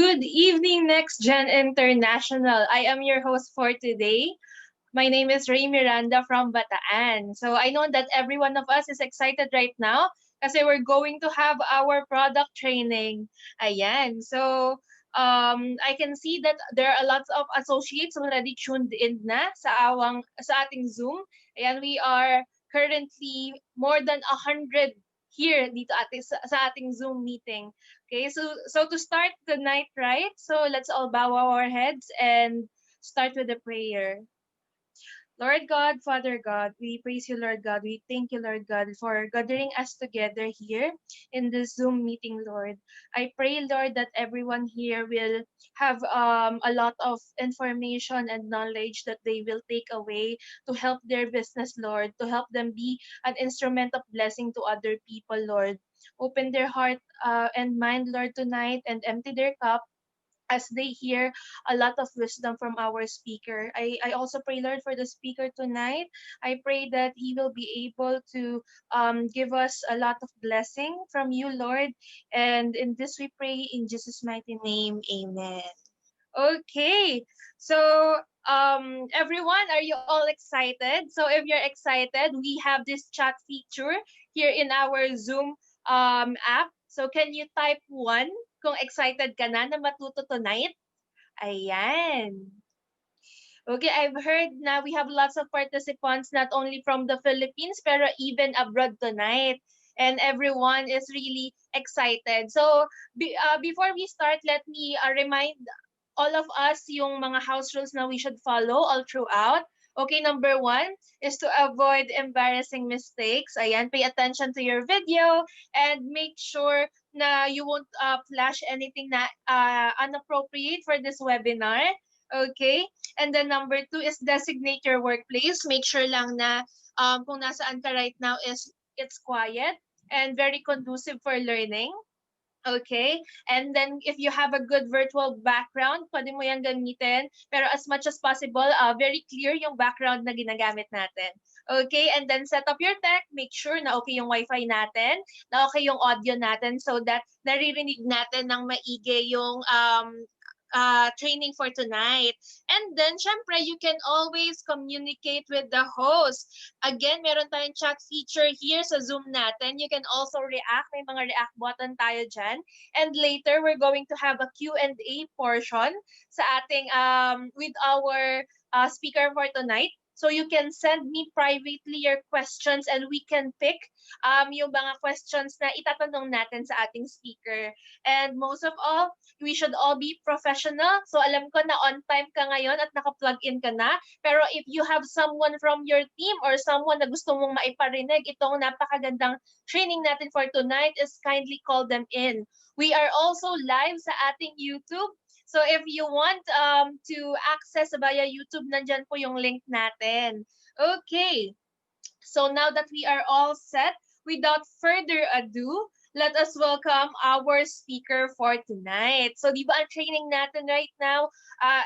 Good evening, Next Gen International. I am your host for today. My name is Ray Miranda from Bataan. So I know that every one of us is excited right now kasi we're going to have our product training. Ayan. So I can see that there are lots of associates already tuned in na sa ating Zoom. Ayan, we are currently more than 100 here dito sa ating Zoom meeting. Okay, so to start the night, right? So let's all bow our heads and start with a prayer. Lord God, Father God, we praise you, Lord God. We thank you, Lord God, for gathering us together here in this Zoom meeting, Lord. I pray, Lord, that everyone here will have a lot of information and knowledge that they will take away to help their business, Lord, to help them be an instrument of blessing to other people, Lord. Open their heart and mind, Lord, tonight and empty their cup as they hear a lot of wisdom from our speaker. I also pray, Lord, for the speaker tonight. I pray that he will be able to give us a lot of blessing from you, Lord. And in this we pray in Jesus' mighty name. Amen. Okay. So, everyone, are you all excited? So, if you're excited, we have this chat feature here in our Zoom app. So, can you type one kung excited ka na matuto tonight? Ayan. Okay, I've heard na we have lots of participants not only from the Philippines pero even abroad tonight. And everyone is really excited. So, before we start, let me remind all of us yung mga house rules na we should follow all throughout. Okay, number one is to avoid embarrassing mistakes. Ayan, pay attention to your video and make sure na you won't flash anything na inappropriate for this webinar. Okay? And then number two is designate your workplace. Make sure lang na kung nasaan ka right now is it's quiet and very conducive for learning. Okay? And then if you have a good virtual background, pwede mo yan gamitin. Pero as much as possible, very clear yung background na ginagamit natin. Okay? And then set up your tech. Make sure na okay yung wifi natin, na okay yung audio natin so that naririnig natin ng maigi yung training for tonight. And then, syempre, you can always communicate with the host. Again, meron tayong chat feature here sa Zoom natin. You can also react. May mga react button tayo dyan. And later, we're going to have a Q&A portion sa ating, with our speaker for tonight. So you can send me privately your questions and we can pick yung mga questions na itatanong natin sa ating speaker. And most of all, we should all be professional. So alam ko na on time ka ngayon at naka-plug in ka na. Pero if you have someone from your team or someone na gusto mong maiparinig itong napakagandang training natin for tonight is kindly call them in. We are also live sa ating YouTube. So if you want to access via YouTube, nandyan po yung link natin. Okay. So now that we are all set, without further ado, let us welcome our speaker for tonight. So, di ba ang training natin right now,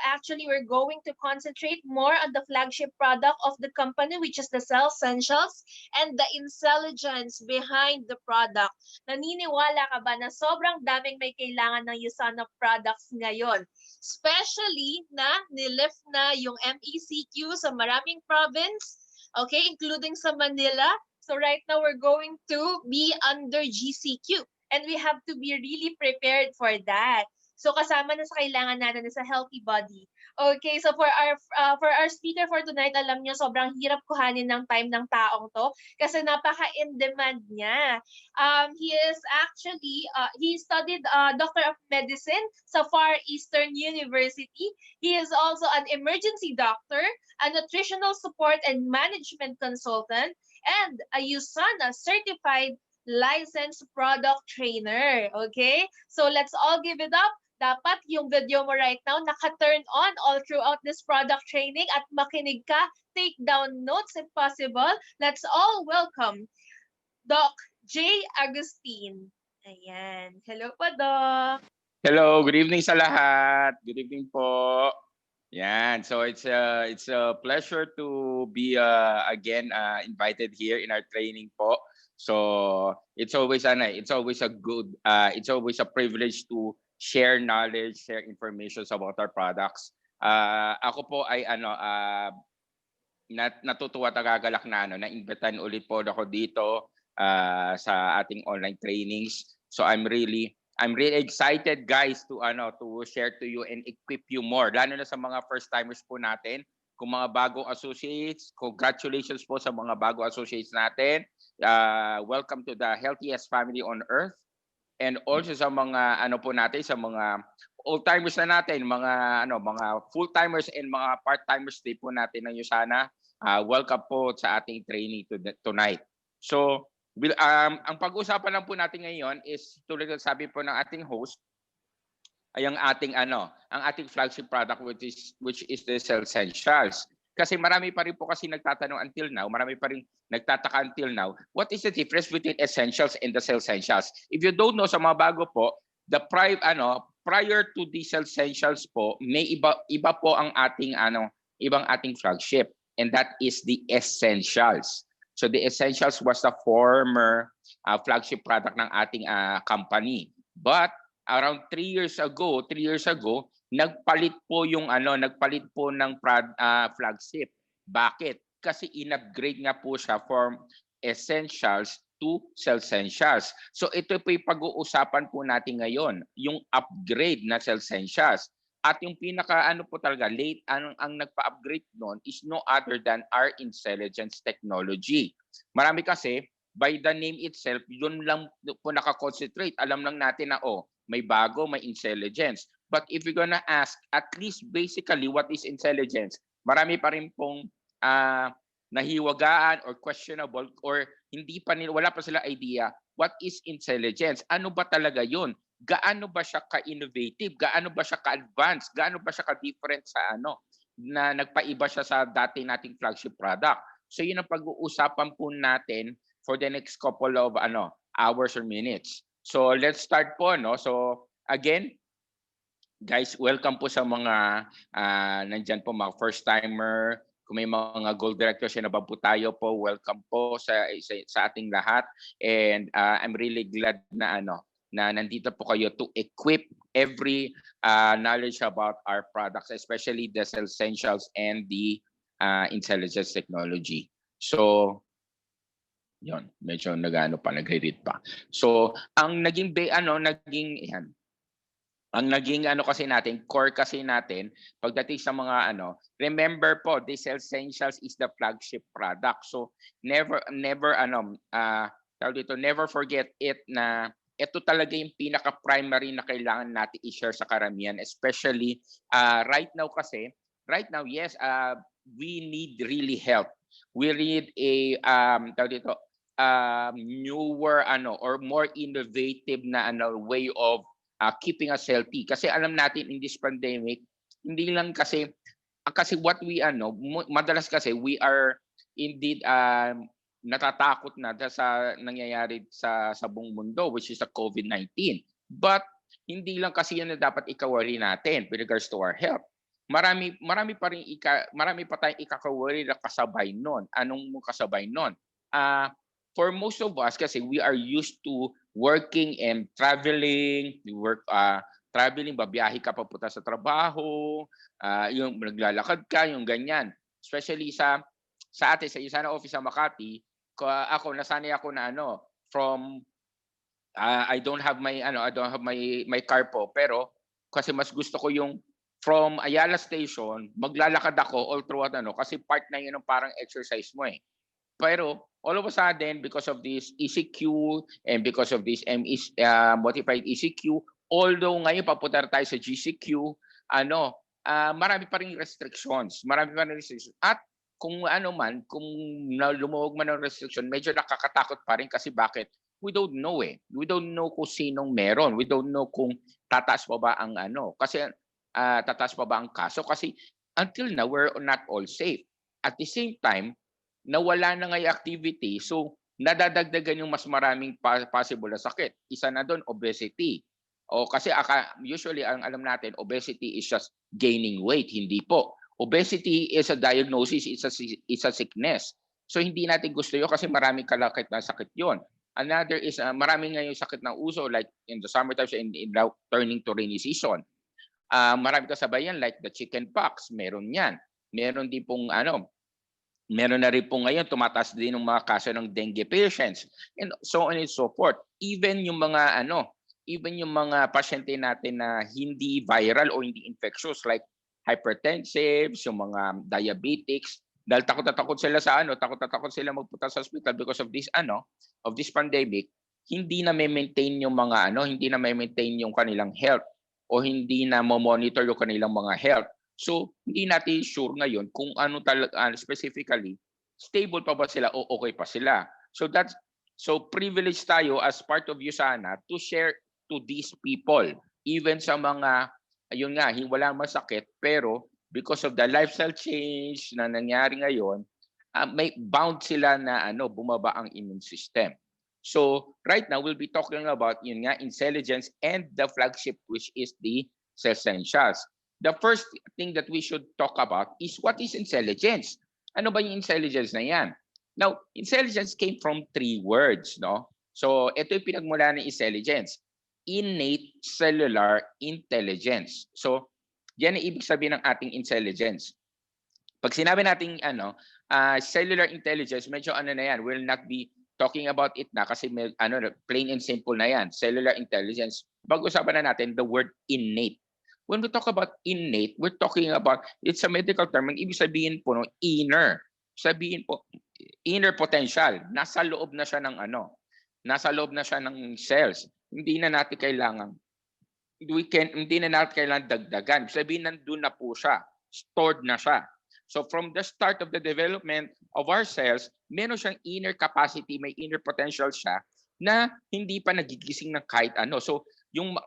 actually, we're going to concentrate more on the flagship product of the company, which is the Cell Essentials, and the intelligence behind the product. Naniniwala ka ba na sobrang daming may kailangan ng Usana products ngayon? Especially na nilift na yung MECQ sa maraming province, okay, including sa Manila. So right now we're going to be under GCQ and we have to be really prepared for that. So kasama na sa kailangan natin is a healthy body. Okay, so for our speaker for tonight, alam niyo sobrang hirap kuhanin ng time ng taong to kasi napaka-in demand niya. He is actually he studied Doctor of Medicine sa Far Eastern University. He is also an emergency doctor, a nutritional support and management consultant, and a USANA certified licensed product trainer. Okay? So let's all give it up. Dapat yung video mo right now naka-turn on all throughout this product training at makinig ka, take down notes if possible. Let's all welcome Doc J. Agustin. Ayan. Hello po, Doc. Hello, good evening sa lahat. Good evening po. Yan. So it's a pleasure to be again invited here in our training po. So it's always a privilege to share knowledge, share information about our products. Ako po ay natutuwa at gagalak na na-invitahan ulit po ako dito sa ating online trainings. So I'm really excited, guys, to share to you and equip you more, lalo na sa mga first timers po natin. Kung mga bagong associates, congratulations po sa mga bagong associates natin. Welcome to the healthiest family on earth. And also sa mga po natin, sa mga old-timers na natin, mga full-timers and mga part-timers din po natin ng USANA. Welcome po sa ating training tonight. So, ang pag-usapan lang po natin ngayon is tulad ng sabi po ng ating host ay ang ating flagship product which is the Cell Essentials. Kasi marami pa rin po kasi nagtatanong until now, marami pa rin nagtataka until now, what is the difference between essentials and the Cell Essentials? If you don't know, sa mga bago po, prior to the Cell Essentials po, may iba po ang ibang ating flagship, and that is the Essentials. So the Essentials was the former flagship product ng ating company. But around 3 years ago, nagpalit po ng flagship. Bakit? Kasi in-upgrade nga po siya from Essentials to Cell Essentials. So ito po yung pag-uusapan po natin ngayon, yung upgrade na Cell Essentials. At yung pinaka po talaga late ang nagpa-upgrade noon is no other than our intelligence technology. Marami kasi by the name itself, yun lang po nakakonsentrate. Alam lang natin na may bago, may intelligence. But if you're gonna ask at least basically what is intelligence, marami pa rin pong nahiwagaan or questionable or wala pa sila idea what is intelligence. Ano ba talaga yun? Gaano ba siya ka-innovative? Gaano ba siya ka-advanced? Gaano ba siya ka-different sa na nagpaiba siya sa dati nating flagship product? So yun ang pag-uusapan po natin for the next couple of hours or minutes. So let's start po, no? So again, guys, welcome po sa mga nandyan po, mga first timer. Kung may mga gold directors na ba po tayo po, welcome po sa ating lahat. And I'm really glad na na nandito po kayo to equip every knowledge about our products, especially the essentials and the intelligence technology. So, yon, medyo nagano pa, nagre-read pa. So, ang naging ang naging ano kasi natin, core kasi natin, pagdating sa mga remember po, this essentials is the flagship product. So never never forget it na ito talaga yung pinaka-primary na kailangan natin i-share sa karamihan, especially right now kasi, yes, we need really help. We need a newer or more innovative na way of keeping us healthy. Kasi alam natin in this pandemic, hindi lang kasi what we madalas kasi we are indeed natatakot na sa nangyayari sa buong mundo, which is the COVID-19. But hindi lang kasi yan na dapat ika-worry natin with regards to our health. Marami pa tayong ikaka-worry na kasabay nun. Anong kasabay nun? For most of us kasi we are used to working and traveling, traveling, babiyahe ka papunta sa trabaho, yung naglalakad ka, yung ganyan. Especially sa atin, sa isa na office sa Makati, nasanay ako na from I don't have my car po, pero kasi mas gusto ko yung from Ayala Station, maglalakad ako all throughout kasi part na yun ng parang exercise mo eh. Pero all of a sudden, because of this ECQ and because of this modified ECQ, although ngayon papunta tayo sa GCQ, marami pa ring restrictions. At kung kung lumuwag man ng restriction, medyo nakakatakot pa rin kasi bakit? We don't know eh. We don't know kung sinong meron. We don't know kung tataas pa ba ang Kasi tataas pa ba ang kaso? Kasi until now, we're not all safe. At the same time, nawala na ngayon activity, so nadadagdagan yung mas maraming possible na sakit. Isa na doon, obesity. Kasi usually ang alam natin, obesity is just gaining weight. Hindi po. Obesity is a diagnosis, it's a sickness. So hindi natin gusto yun kasi maraming kalakit na sakit yon. Another is maraming ngayon sakit ng uso like in the summertime and now turning to rainy season. Marami kasabayan like the chicken pox, meron yan. Meron din pong meron na rin po ngayon tumataas din ng mga kaso ng dengue patients and so on and so forth. Even yung mga pasyente natin na hindi viral o hindi infectious like hypertensives, yung mga diabetics, dahil takot sila magpunta sa hospital because of this pandemic, hindi na maintain yung mga hindi na maintain yung kanilang health o hindi na monitor yung kanilang mga health. So, hindi natin sure ngayon kung specifically, stable pa ba sila o okay pa sila. So privileged tayo as part of USANA to share to these people. Even sa mga, walang masakit, pero because of the lifestyle change na nangyari ngayon, may bound sila na bumaba ang immune system. So, right now, we'll be talking about intelligence and the flagship, which is the essentials. The first thing that we should talk about is what is intelligence? Ano ba yung intelligence na yan? Now, intelligence came from 3 words, no? So, ito yung pinagmula ng intelligence. Innate cellular intelligence. So, yan ang ibig sabihin ng ating intelligence. Pag sinabi natin cellular intelligence, medyo na yan, we'll not be talking about it na kasi plain and simple na yan. Cellular intelligence. Pag-usapan na natin the word innate. When we talk about innate, we're talking about, it's a medical term, ang ibig sabihin po, inner. Sabihin po, inner potential. Nasa loob na siya ng nasa loob na siya ng cells. Hindi na natin kailangan dagdagan. Sabihin, nandun na po siya. Stored na siya. So from the start of the development of our cells, meron siyang inner capacity, may inner potential siya na hindi pa nagigising ng kahit ano. So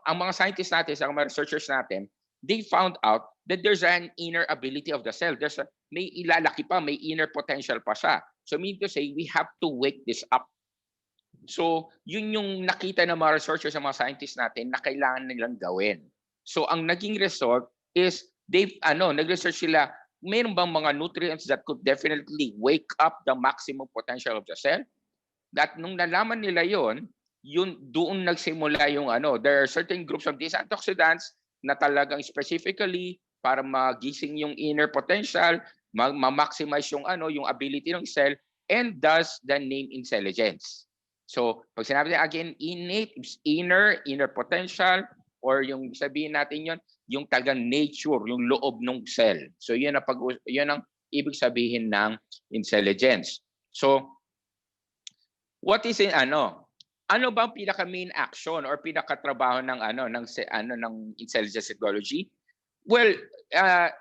ang mga scientists natin, ang mga researchers natin, they found out that there's an inner ability of the cell. May ilalaki pa, may inner potential pa siya. So mean to say, we have to wake this up. So yun yung nakita ng mga researchers, ng mga scientists natin na kailangan nilang gawin. So ang naging result is, nag-research sila, mayroon bang mga nutrients that could definitely wake up the maximum potential of the cell? That nung nalaman nila yon, yun doon nagsimula yung ano, there are certain groups of these antioxidants na talagang specifically para magising yung inner potential, ma-maximize yung ano, yung ability ng cell, and thus the name intelligence. So, pag sinabi natin again, innate, inner potential, or yung sabihin natin yon, yung tagang nature, yung loob ng cell. So, yun ang ibig sabihin ng intelligence. So, what is ano ba ang pinaka main action or pinaka trabaho ng ng intelligence technology? Well,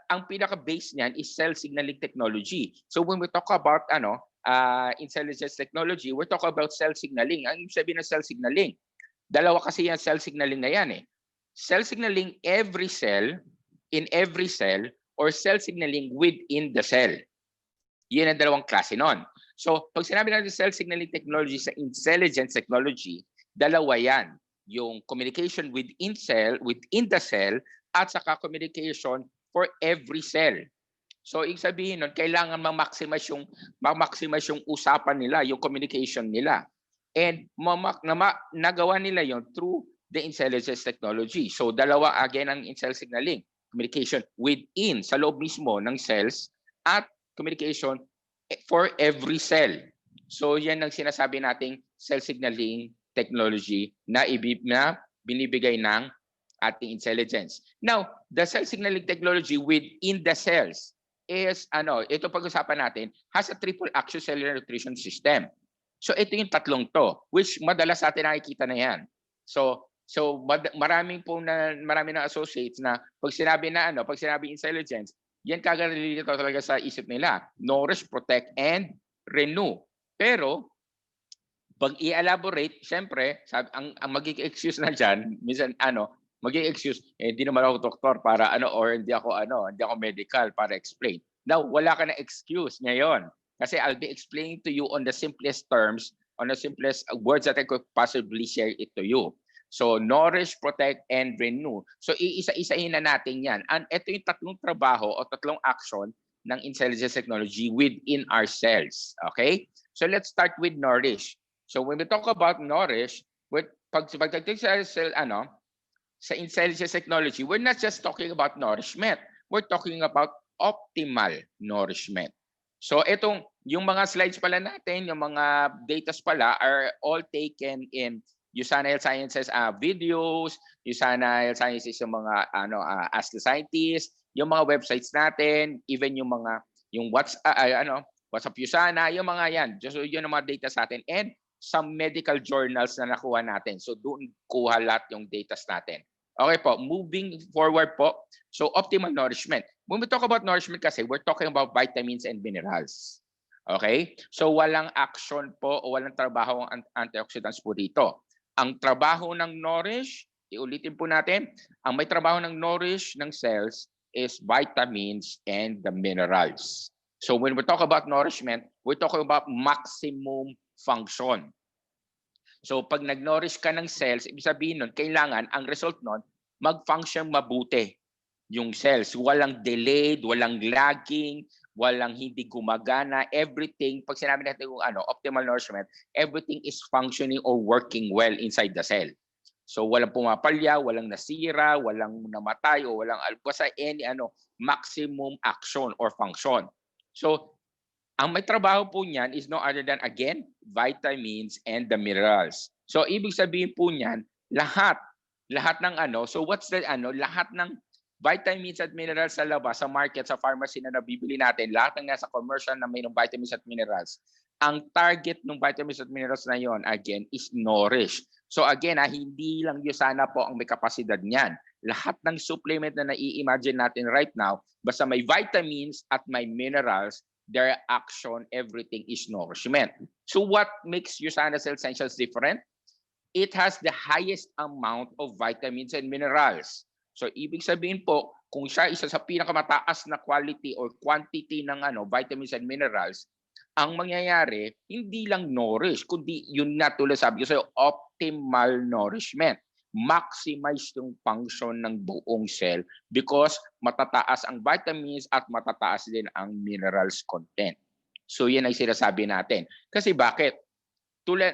ang pinaka base niyan is cell signaling technology. So when we talk about intelligence technology, we're talking about cell signaling. Ang ibig sabihin ng cell signaling, dalawa kasi yan cell signaling na yan eh. Cell signaling in every cell, or cell signaling within the cell. Yan ang dalawang klase nun. So, pag sinabi natin cell signaling technology sa intelligence technology, dalawa yan. Yung communication within the cell, at saka communication for every cell. So, ibig sabihin nun, kailangan ma-maximize yung usapan nila, yung communication nila. And nagawa nila yon through the intelligence technology. So, dalawa again ang cell signaling. Communication within, sa loob mismo ng cells, at communication for every cell. So yan ang sinasabi nating cell signaling technology na binibigay ng ating intelligence. Now, the cell signaling technology within the cells is ito pag-usapan natin, has a triple action cellular nutrition system. So ito yung tatlong to, which madalas natin nakikita na yan. So marami na associates na pag sinabi intelligence, yan kagalilito talaga sa isip nila. Nourish, protect, and renew. Pero, pag i-elaborate, syempre, ang magiging excuse na dyan, minsan, magiging excuse, hindi naman ako doktor para or hindi ako medical para explain. Now, wala ka na excuse ngayon. Kasi I'll be explaining to you on the simplest terms, on the simplest words that I could possibly share it to you. So, nourish, protect, and renew. So, iisa-isahin na natin yan. And ito yung tatlong trabaho o tatlong action ng intelligence technology within our cells. Okay? So, let's start with nourish. So, when we talk about nourish, pagdating sa intelligence technology, we're not just talking about nourishment. We're talking about optimal nourishment. So, yung mga slides pala natin, yung mga datas pala are all taken in USANA Health Sciences videos, USANA Health Sciences yung mga Ask the Scientist, yung mga websites natin, even yung WhatsApp USANA, yung mga yan. So yun ang mga data sa atin, and some medical journals na nakuha natin. So doon kuha lahat yung data natin. Okay po, moving forward po. So optimal nourishment. When we talk about nourishment kasi, we're talking about vitamins and minerals. Okay? So walang action po o walang trabaho ang antioxidants po dito. Ang trabaho ng nourish, iulitin po natin, ang may trabaho ng nourish ng cells is vitamins and the minerals. So when we talk about nourishment, we're talking about maximum function. So pag nag-nourish ka ng cells, ibig sabihin nun, kailangan ang result nun, mag-function mabuti yung cells. Walang delayed, walang lagging, walang hindi gumagana, everything, pag sinabi natin kung optimal nourishment, everything is functioning or working well inside the cell. So walang pumapalya, walang nasira, walang namatay, o walang basta any maximum action or function. So ang may trabaho po niyan is no other than, again, vitamins and the minerals. So ibig sabihin po niyan, lahat ng so what's the lahat ng vitamins at minerals sa labas, sa market, sa pharmacy na nabibili natin, lahat ng nasa commercial na mayroong vitamins at minerals, ang target ng vitamins at minerals na yon, again, is nourish. So again, hindi lang USANA po ang may kapasidad niyan. Lahat ng supplement na nai-imagine natin right now, basta may vitamins at may minerals, their action, everything is nourishment. So what makes USANA Cell Essentials different? It has the highest amount of vitamins and minerals. So ibig sabihin po, kung siya isa sa pinakamataas na quality or quantity ng vitamins and minerals, ang mangyayari, hindi lang nourish, kundi yun na tulad sabi ko sa'yo, optimal nourishment. Maximize yung function ng buong cell because matataas ang vitamins at matataas din ang minerals content. So yan ang sinasabi natin. Kasi bakit?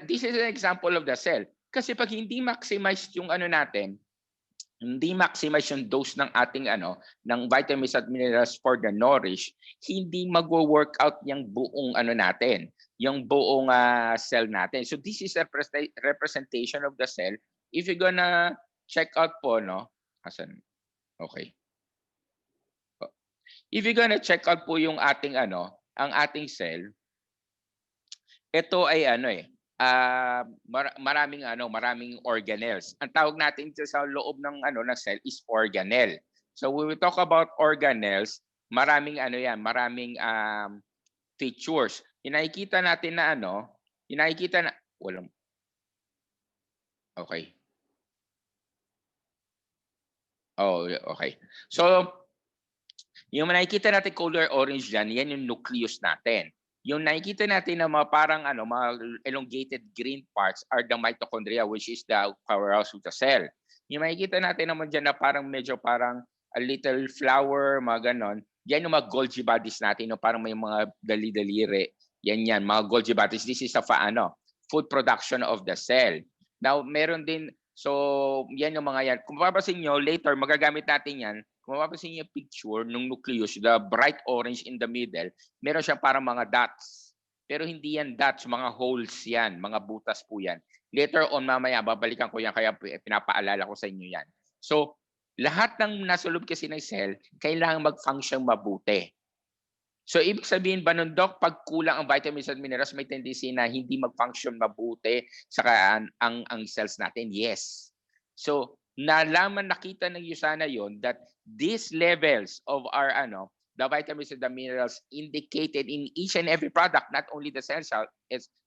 This is an example of the cell. Kasi pag hindi maximize yung ano natin, hindi maximize yung dose ng ating ng vitamins at minerals for the nourish, hindi magwo-workout yung buong ano natin, yung buong cell natin. So this is a representation of the cell. If you're gonna check out po, no? Asan? Okay. If you're gonna check out po yung ating ang ating cell, ito ay maraming organelles. Ang tawag natin sa loob ng ng cell is organelle. So when we talk about organelles, maraming maraming features. Yung nakikita natin na yung nakikita na walang okay. Oh, okay. So yung nakikita natin color orange diyan, yan yung nucleus natin. Yung nakikita natin na mga parang mga elongated green parts are the mitochondria, which is the powerhouse of the cell. Yung makikita natin naman diyan na parang medyo parang a little flower, mga ganon, yan yung mga Golgi bodies natin, no? Parang may mga dali-daliri. Yan, mga Golgi bodies. This is a food production of the cell. Now, meron din, so yan yung mga yan. Kung mapapansin nyo, later magagamit natin yan. Kung mapapansin niyo yung picture ng nucleus, the bright orange in the middle, meron siyang parang mga dots. Pero hindi yan dots, mga holes yan, mga butas po yan. Later on, mamaya, babalikan ko yan, kaya pinapaalala ko sa inyo yan. So, lahat ng nasa loob kasi ng cell, kailangan mag-function mabuti. So, ibig sabihin ba nun, Doc, pag kulang ang vitamins at minerals, may tendency na hindi mag-function mabuti sa ang cells natin? Yes. So, nakita ng USANA yon that these levels of our the vitamins and the minerals indicated in each and every product, not only the cell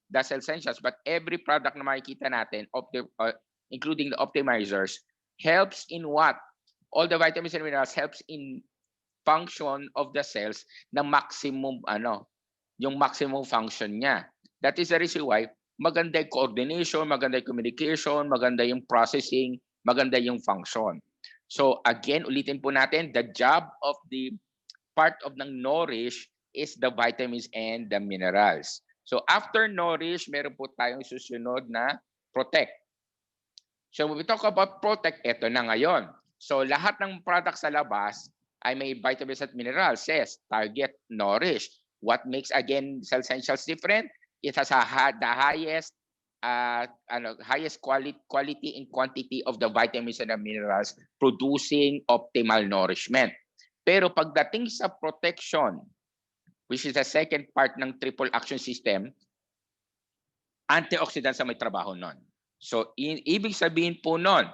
essentials, but every product na makikita natin, including the optimizers, helps in what? All the vitamins and minerals helps in function of the cells na maximum yung maximum function niya. That is the reason why maganda yung coordination, maganda yung communication, maganda yung processing, maganda yung function. So again, ulitin po natin, the job of the part of ng nourish is the vitamins and the minerals. So after nourish, meron po tayong susunod na protect. So when we talk about protect, ito na ngayon. So lahat ng products sa labas ay may vitamins at minerals. Says target, nourish. What makes again cell essentials different? It has the highest highest quality and quantity of the vitamins and the minerals producing optimal nourishment. Pero pagdating sa protection, which is the second part ng triple action system, antioxidants ang may trabaho nun. So ibig sabihin po nun,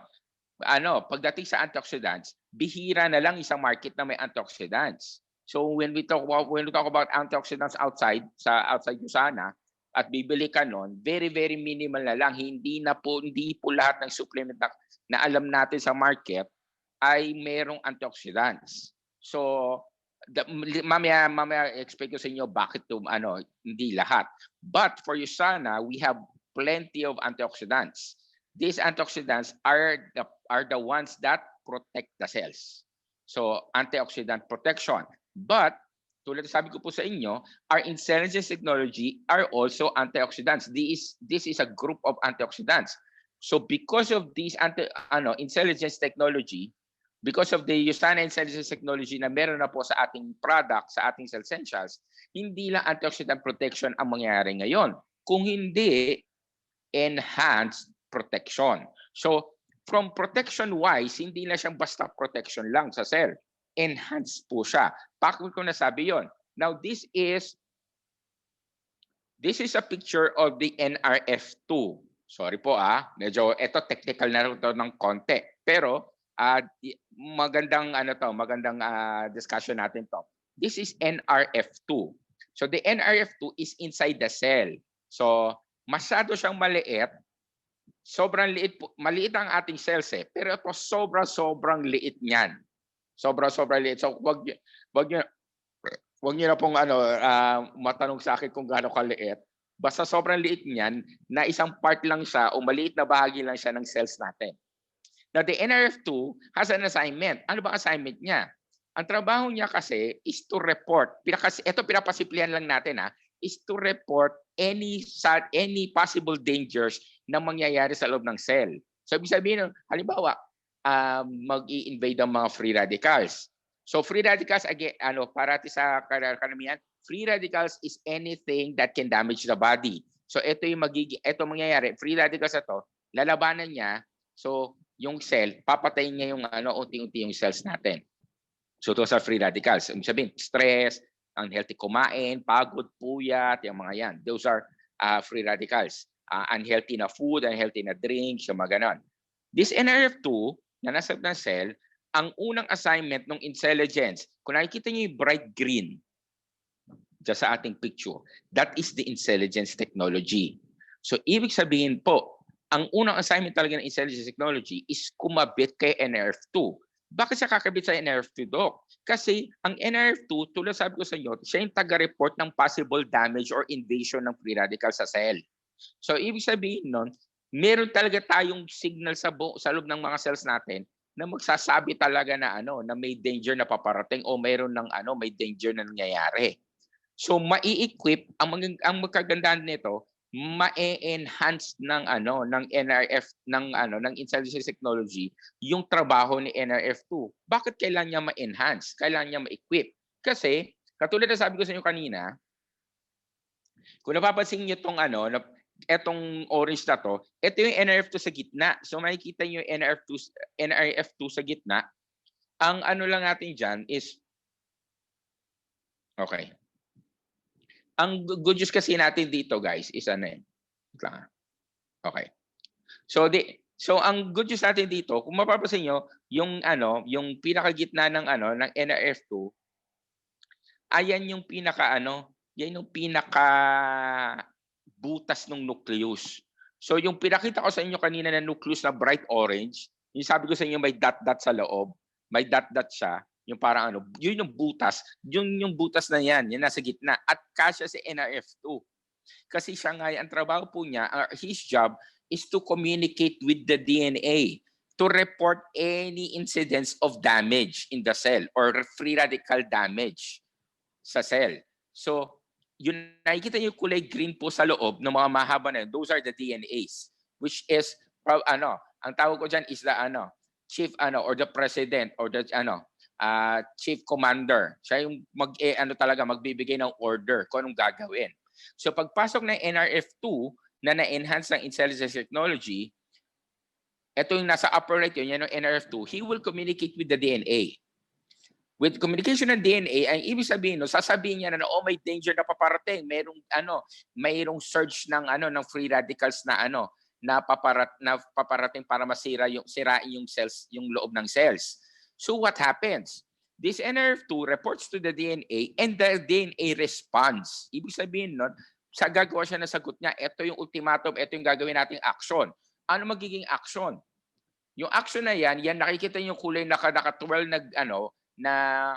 pagdating sa antioxidants, bihira na lang isang market na may antioxidants. So when we talk about antioxidants outside USANA, at bibili ka nun, very, very minimal na lang. Hindi po lahat ng supplement na alam natin sa market ay merong antioxidants. So, mamaya explain ko sa inyo bakit hindi lahat. But for USANA, we have plenty of antioxidants. These antioxidants are the ones that protect the cells. So, antioxidant protection. But tulad sabi ko po sa inyo, our intelligence technology are also antioxidants. This is a group of antioxidants. So because of this intelligence technology, because of the USANA intelligence technology na meron na po sa ating product, sa ating cell essentials, hindi lang antioxidant protection ang mangyayari ngayon. Kung hindi, enhanced protection. So from protection-wise, hindi na siyang basta protection lang sa cell. Enhanced po siya. Bakit ko nasabi yon? Now, this is a picture of the NRF2. Sorry po medyo ito technical na ito ng konti. Pero magandang discussion natin to. This is NRF2. So the NRF2 is inside the cell. So masyado siyang maliit. Sobrang liit po. Maliit ang ating cells pero ito sobrang liit niyan. Sobrang liit. So wag niyo na pong matanong sa akin kung gaano kaliit. Basta sobrang liit niyan na isang part lang siya o maliit na bahagi lang siya ng cells natin. Now the NRF2 has an assignment. Ano ba assignment niya? Ang trabaho niya kasi is to report. Ito pinapasimplihan lang natin is to report any possible dangers na mangyayari sa loob ng cell. So ibig sabihin, halimbawa, mag-i-invade ang mga free radicals. So free radicals, again, parati sa karamihan, free radicals is anything that can damage the body. So ito mangyayari, free radicals na to, lalabanan niya, so yung cell, papatayin niya yung unti-unti yung cells natin. So those are free radicals. Ibig sabihin, stress, unhealthy kumain, pagod, puyat, yung mga yan. Those are free radicals. Unhealthy na food, unhealthy na drinks, yung mga ganon. This NRF2 na nasa ng cell, ang unang assignment ng intelligence, kung nakikita niyo yung bright green dyan sa ating picture, that is the intelligence technology. So ibig sabihin po, ang unang assignment talaga ng intelligence technology is kumabit kay NRF2. Bakit siya kakabit sa NRF2, Doc? Kasi ang NRF2, tulad sabi ko sa inyo, siya yung taga-report ng possible damage or invasion ng free radical sa cell. So ibig sabihin nun, meron talaga tayong signal sa loob ng mga cells natin na magsasabi talaga na na may danger na paparating o mayroon ng may danger na nangyayari. So mai-equip ang magkagandahan nito, ma-enhance ng ng NRF ng intelligence technology yung trabaho ni NRF2. Bakit kailangan niya ma-enhance? Kailangan niya ma-equip. Kasi katulad na sabi ko sa inyo kanina, kung napapansin niyo tong etong orange na to, ito yung NRF2 sa gitna. So makikita niyo yung NRF2 sa gitna. Ang lang natin diyan is okay. Ang good news kasi natin dito, guys, is okay. So ang good news natin dito, kung mapapansin niyo, yung yung pinakagitna ng ng NRF2, ayan yung yan yung pinaka butas ng nucleus. So yung pinakita ko sa inyo kanina na nucleus na bright orange, yung sabi ko sa inyo may dot sa loob, may dot siya, yung parang yun yung butas, yung butas na yan nasa gitna at kasya si NRF2. Kasi siya nga, ang trabaho po niya, his job is to communicate with the DNA to report any incidents of damage in the cell or free radical damage sa cell. So, yun nakikita niyo kulay green po sa loob ng mga mahaba na yun, those are the DNAs, which is ang tawag ko diyan is the chief or the president or the chief commander. Siya yung talaga magbibigay ng order kung anong gagawin. So pagpasok ng NRF2 na na-enhance ng intelligence technology, ito yung nasa upper right yun, yan yung NRF2, he will communicate with the DNA. With communication ng DNA, ang ibig sabihin, sasabihin niya na may danger na paparating, mayroong surge ng free radicals na paparating para sirain yung cells, yung loob ng cells. So what happens? This NRF2 reports to the DNA and the DNA responds. Ibig sabihin nun, sa gagawa siya ng sagot niya, ito yung ultimatum, ito yung gagawin nating action. Ano magiging action? Yung action na yan nakikita niyo yung kulay naka-12 na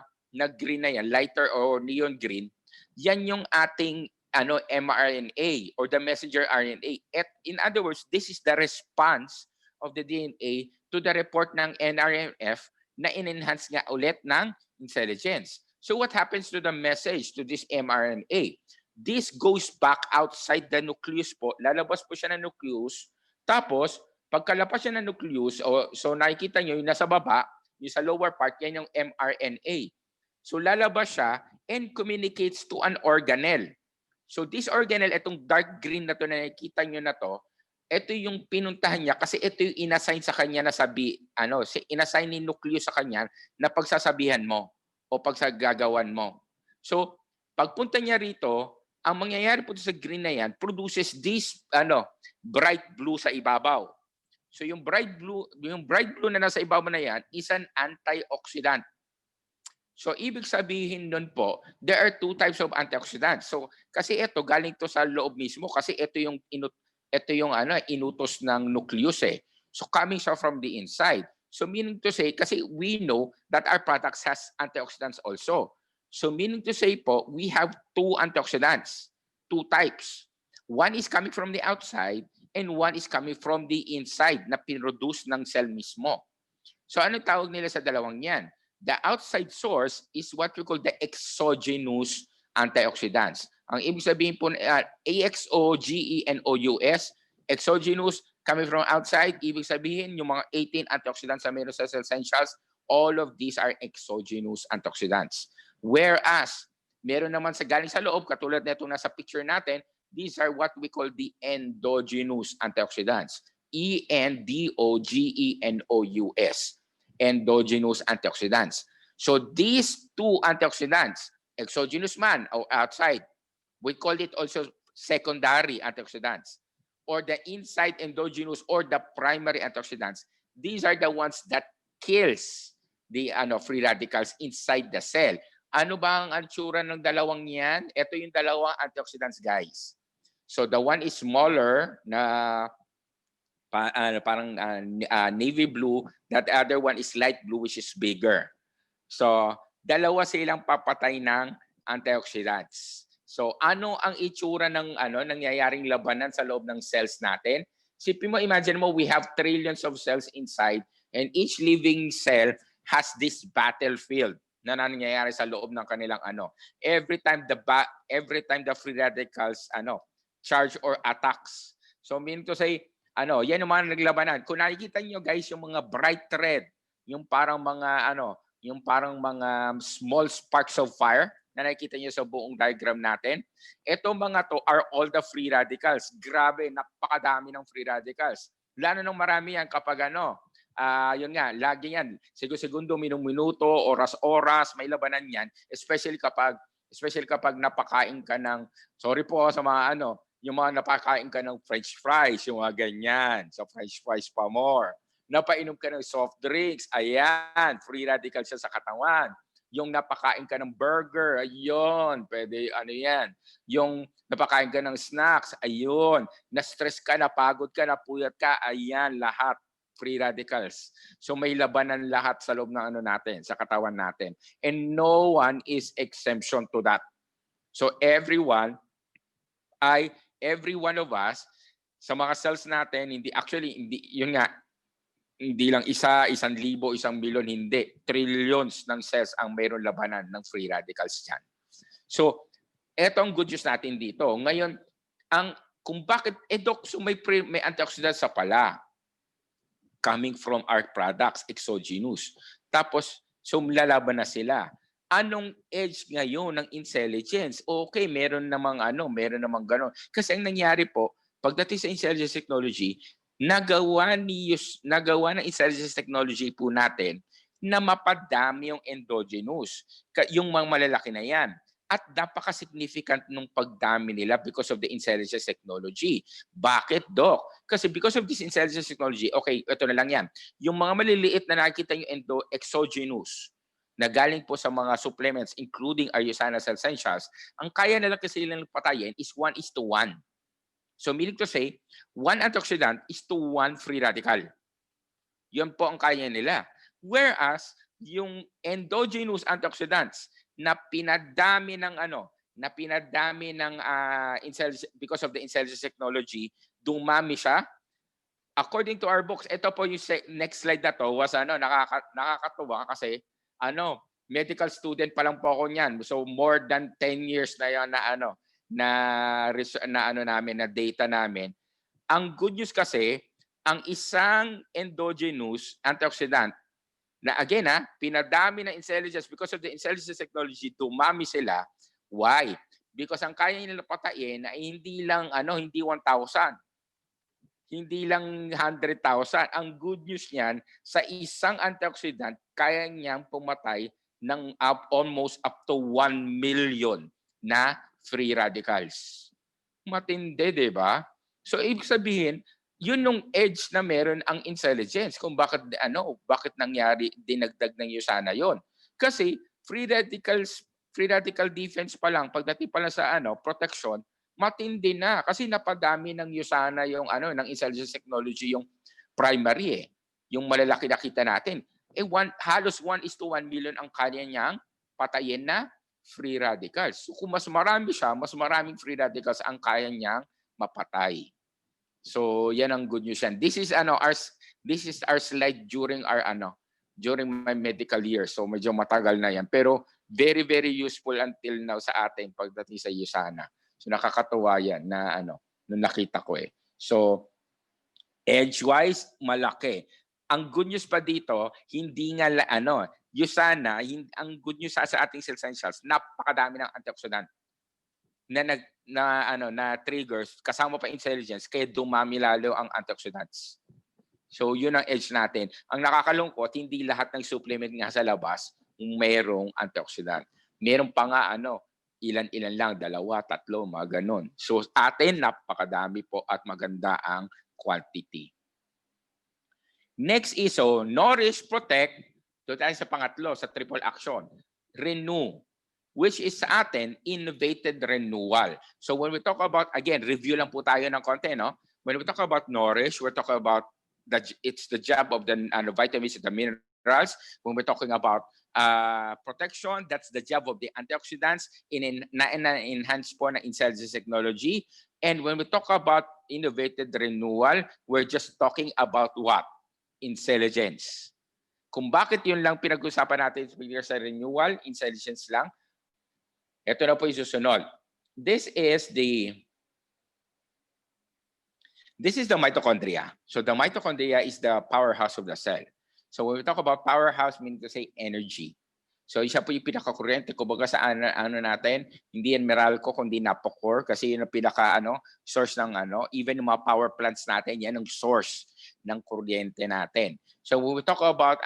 green na yan, lighter or neon green. Yan yung ating mRNA or the messenger RNA. In other words, this is the response of the DNA to the report ng NRF na in-enhance nga ulit ng intelligence. So what happens to the message to this mRNA? This goes back outside the nucleus po. Lalabas po siya ng nucleus. Tapos, pagkalabas siya ng nucleus, so nakikita nyo yung nasa baba, yung sa lower part, yan yung mRNA. So lalabas siya and communicates to an organelle. So this organelle, itong dark green na to na nakikita nyo na to, ito yung pinuntahan niya kasi ito yung inassign sa kanya na inassign ni nucleus sa kanya na pagsasabihan mo o pagsagagawan mo. So, pagpunta niya rito, ang mangyayari po sa green na yan produces this bright blue sa ibabaw. So yung bright blue na nasa ibabaw na yan is an antioxidant. So ibig sabihin nun po, there are two types of antioxidants. So kasi ito galing to sa loob mismo kasi ito yung inutos ng nucleus eh. So coming from the inside. So meaning to say, kasi we know that our products has antioxidants also. So meaning to say po, we have two antioxidants, two types. One is coming from the outside and one is coming from the inside na pinroduce ng cell mismo. So ano tawag nila sa dalawang yan? The outside source is what we call the exogenous antioxidants. Ang ibig sabihin po, AXO, GENOUS, Exogenous, coming from outside, ibig sabihin yung mga 18 antioxidants na meron sa essentials, all of these are exogenous antioxidants. Whereas, meron naman sa galing sa loob, katulad na itong nasa picture natin, these are what we call the endogenous antioxidants. ENDOGENOUS. Endogenous antioxidants. So these two antioxidants, exogenous man or outside, we call it also secondary antioxidants, or the inside endogenous or the primary antioxidants. These are the ones that kills the free radicals inside the cell. Ano ba ang antsura ng dalawang yan? Ito yung dalawang antioxidants, guys. So the one is smaller na parang navy blue, that other one is light blue which is bigger. So dalawa silang papatay ng antioxidants. So ano ang itsura ng nangyayaring labanan sa loob ng cells natin? Sipin mo, imagine mo, we have trillions of cells inside and each living cell has this battlefield na nangyayari sa loob ng kanilang every time the free radicals charge or attacks. So meaning to say, yan yung mga naglabanan. Kung nakikita niyo guys yung mga bright red, yung parang mga small sparks of fire na nakikita niyo sa buong diagram natin, etong mga to are all the free radicals. Grabe, napakadami ng free radicals. Lalo nang marami yan kapag yun nga, lagi yan, segundo, minuto, oras, may labanan yan, especially kapag napakain ka ng, sorry po sa mga yung mga napakain ka ng french fries, yung mga ganyan, so french fries pa more. Napainom ka ng soft drinks, ayan, free radical siya sa katawan. Yung napakain ka ng burger, ayun, pwede yan. Yung napakain ka ng snacks, ayun. Na-stress ka, napagod ka, napuyat ka, ayan, lahat free radicals. So may labanan lahat sa loob ng natin, sa katawan natin. And no one is exemption to that. So every one of us, sa mga cells natin, hindi yun nga, hindi lang isang libo, 1 milyon, hindi. Trillions ng cells ang mayroon labanan ng free radicals dyan. So, eto ang good news natin dito. Ngayon, kung bakit, Doc, so may antioxidants sa pala coming from our products, exogenous. Tapos, so lalaban na sila. Anong edge ngayon ng intelligence? Okay, meron namang gano'n. Kasi ang nangyari po, pagdating sa intelligence technology, nagawa ng intelligence technology po natin na mapadami yung endogenous, yung mga malalaki na yan. At napaka-significant nung pagdami nila because of the intelligence technology. Bakit, Doc? Kasi because of this intelligence technology, okay, ito na lang yan. Yung mga maliliit na nakikita yung exogenous, na galing po sa mga supplements, including our Usana Essentials, ang kaya na lang kasi nilang patayin is 1:1. So meaning to say, 1 antioxidant is to 1 free radical. Yun po ang kaya nila. Whereas, yung endogenous antioxidants na pinadami ng because of the intelligence technology, dumami siya. According to our books, ito po yung next slide na to was nakakatuwa kasi medical student pa lang po ako niyan. So more than 10 years na yon na data namin. Ang good news kasi, ang isang endogenous antioxidant na again pinadami ng intelligence because of the intelligence technology, dumami sila. Why? Because ang kaya nila patayin ay hindi 1,000. Hindi lang 100,000. Ang good news niyan, sa isang antioxidant, kaya niyang pumatay ng almost up to 1 million na free radicals. Matindi, di ba? So, ibig sabihin, yun yung edge na meron ang intelligence kung bakit nangyari, dinagdag ng Usana yon. Kasi free radical defense pa lang, pagdating pa lang sa protection, matindi na kasi napadami ng Usana yung ng intelligence technology yung primary yung malalaki na kita natin. Halos 1:1 million ang kanya niyang patayin na free radicals. So kung mas marami siya, mas maraming free radicals ang kaya niyang mapatay. So yan ang good news yan. This is our slide during my medical year. So medyo matagal na yan, pero very very useful until now sa atin pagdating sa Usana. So nakakatuwa yan na nung nakita ko . So Edge-wise, malaki. Ang good news pa dito, hindi nga yung sana, ang good news sa ating essentials, napakadami ng antioxidant na triggers kasama pa intelligence kaya dumami lalo ang antioxidants. So yun ang edge natin. Ang nakakalungkot, hindi lahat ng supplement nga sa labas mayroong antioxidant. Meron pa nga ilan-ilan lang, 2, 3, mga ganon. So atin napakadami po at maganda ang quantity. Next is nourish, protect. Ito tayo sa pangatlo, sa triple action. Renew, which is sa atin, innovated renewal. So when we talk about, again, review lang po tayo ng konti, no? When we talk about nourish, we're talking about it's the job of the vitamins and the minerals. When we're talking about protection, that's the job of the antioxidants na-enhance po na intelligence technology. And when we talk about innovated renewal, we're just talking about what? Intelligence. Kung bakit yun lang pinag-usapan natin sa renewal, intelligence lang, ito na po yung susunod. This is the mitochondria. So the mitochondria is the powerhouse of the cell. So when we talk about powerhouse, meaning to say energy. So isa po yung pinaka-kuryente. Kumbaga sa natin, hindi yan Meralco, kundi Napocor. Kasi yun ang pinaka source ng even yung mga power plants natin, yan ang source ng kuryente natin. So when we talk about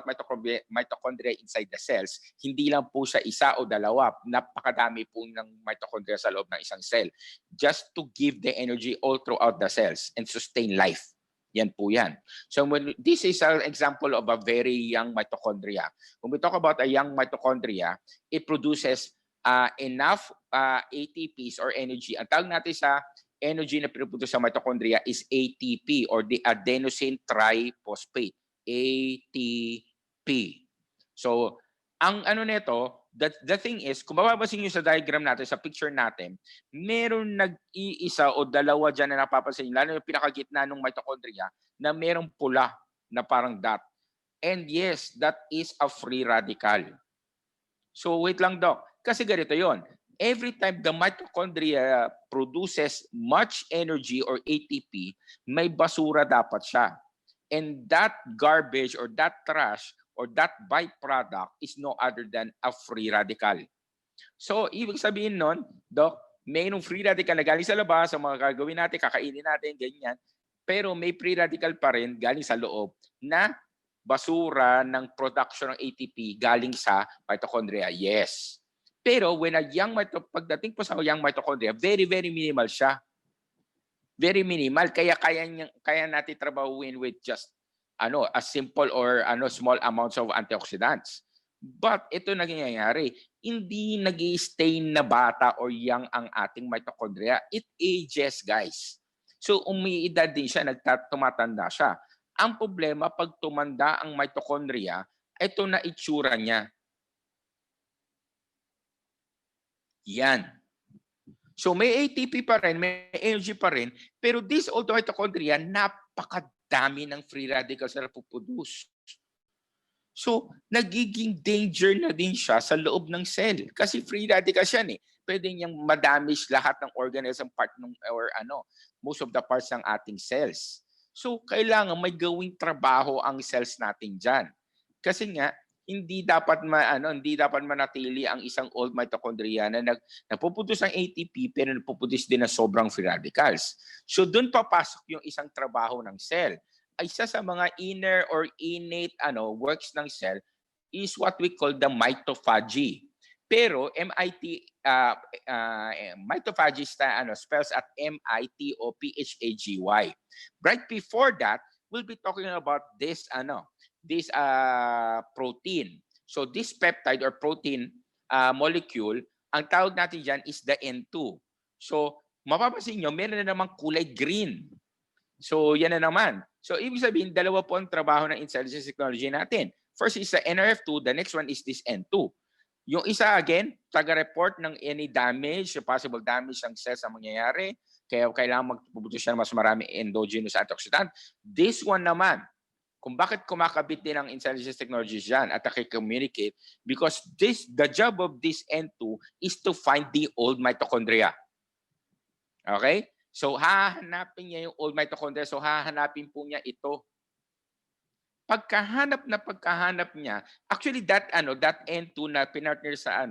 mitochondria inside the cells, hindi lang po sa isa o dalawa, napakadami po ng mitochondria sa loob ng isang cell. Just to give the energy all throughout the cells and sustain life. Yan po yan. So this is an example of a very young mitochondria. When we talk about a young mitochondria, it produces enough ATPs or energy. Ang tawag natin sa energy na pinuproduce sa mitochondria is ATP or the adenosine triphosphate. ATP. So, ang nito, the thing is, kung mapapansin nyo sa diagram natin, sa picture natin, meron nag-iisa o dalawa dyan na napapansin nyo, lalo yung pinakagitna ng mitochondria, na merong pula na parang dot. And yes, that is a free radical. So wait lang, Doc. Kasi ganito yon. Every time the mitochondria produces much energy or ATP, may basura dapat siya. And that garbage or that trash or that byproduct is no other than a free radical. So, ibig sabihin nun, Doc, mayroong free radical na galing sa labas, sa mga gagawin natin, kakainin natin, ganyan. Pero may free radical pa rin galing sa loob na basura ng production ng ATP galing sa mitochondria. Yes. Pero pagdating po sa young mitochondria, very, very minimal siya. Very minimal. Kaya natin trabahuin with just a simple or small amounts of antioxidants. But ito nangyayari, hindi nag-i-stay na bata or young ang ating mitochondria. It ages, guys. So umiidad din siya, tumatanda siya. Ang problema, pag tumanda ang mitochondria, ito na itsura niya. Yan. So may ATP pa rin, may energy pa rin, pero this old mitochondria, napakadami ng free radicals na puproduce. So nagiging danger na din siya sa loob ng cell kasi free radicals yan eh. Pwede niyang madamage lahat ng organism part most of the parts ng ating cells. So kailangan may gawing trabaho ang cells natin diyan. Kasi nga hindi dapat manatili ang isang old mitochondria na nagpuproduce ng ATP pero nagpuproduce din ng sobrang free radicals. So doon papasok yung isang trabaho ng cell. Isa sa mga inner or innate works ng cell is what we call the mitophagy. Pero mitophagy spells at mitophagy. Right before that, we'll be talking about this protein. So this peptide or protein molecule, ang tawag natin dyan is the N2. So mapapansin nyo, meron na namang kulay green. So yan na naman. So ibig sabihin, dalawa po ang trabaho ng intelligence technology natin. First is the NRF2, the next one is this N2. Yung isa again, taga-report ng any damage, possible damage ng cells na mangyayari, kaya kailangan magpuputos siya ng mas marami endogenous antioxidant. This one naman, kung bakit kumakabit din ang intelligence technologies dyan at communicate, because the job of this N2 is to find the old mitochondria. Okay? So hahanapin niya yung old mitochondria. So hahanapin po niya ito. Pagkahanap niya, actually that N2 na pinartner sa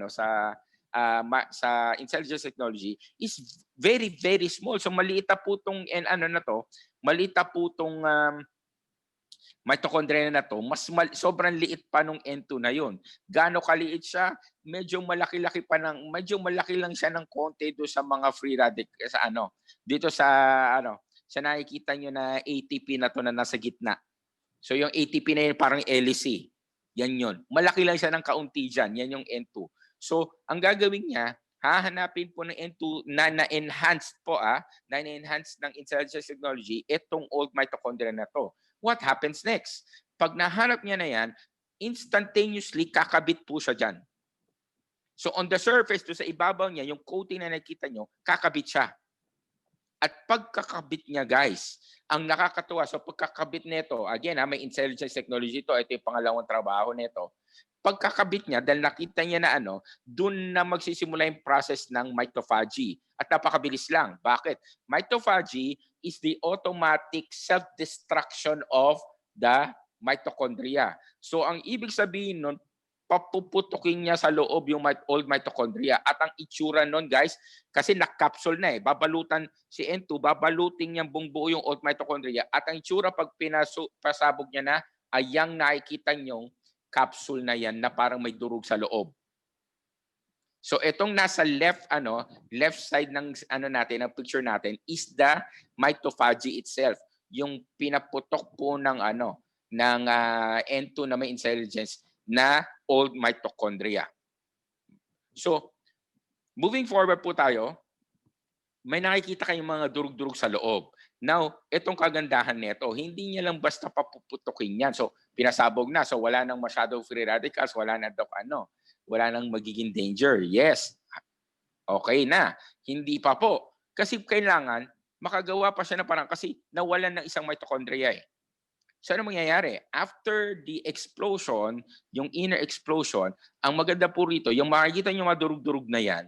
sa intelligence technology is very very small. So maliit na po tong maliit na po tong mitochondria na to, sobrang liit pa nung N2 na yun. Gaano kaliit siya? Medyo malaki lang siya ng konti do sa mga free radical dito sa sa nakikita niyo na ATP na to na nasa gitna. So yung ATP na yun parang LC. Yan yun. Malaki lang siya ng kaunti dyan. Yan yung N2. So ang gagawin niya, hahanapin po ng N2 na na-enhanced na-enhanced ng intelligence technology itong old mitochondria na to. What happens next? Pag nahanap niya na yan, instantaneously kakabit po siya dyan. So on the surface, to sa ibabaw niya, yung coating na nakita nyo, kakabit siya. At pagkakabit niya, guys, ang nakakatuwa, so pagkakabit nito, again, may intelligence technology ito yung pangalawang trabaho nito. Pagkakabit niya, dahil nakita niya na dun na magsisimula yung process ng mitophagy. At napakabilis lang. Bakit? Mitophagy is the automatic self-destruction of the mitochondria. So ang ibig sabihin nun, papuputukin niya sa loob yung old mitochondria. At ang itsura nun, guys, kasi nakapsule na babalutan si N2, babalutin niyang buo yung old mitochondria. At ang itsura pag pasabog niya na, ay yung nakikita niyong capsule na yan na parang may durog sa loob. So itong nasa left side ng natin, ng picture natin is the mitophagy itself. Yung pinaputok po ng N2 na may intelligence na old mitochondria. So, moving forward po tayo, may nakikita kayong mga durug-durug sa loob. Now, itong kagandahan nito, hindi niya lang basta papuputukin yan. So, pinasabog na. So, wala nang masyadong free radicals, wala nang magiging danger. Yes, okay na. Hindi pa po. Kasi kailangan, makagawa pa siya na parang kasi nawalan ng isang mitochondria So ano mangyayari? After the explosion, yung inner explosion, ang maganda po rito, yung makikita nyo mga durug-durug na yan,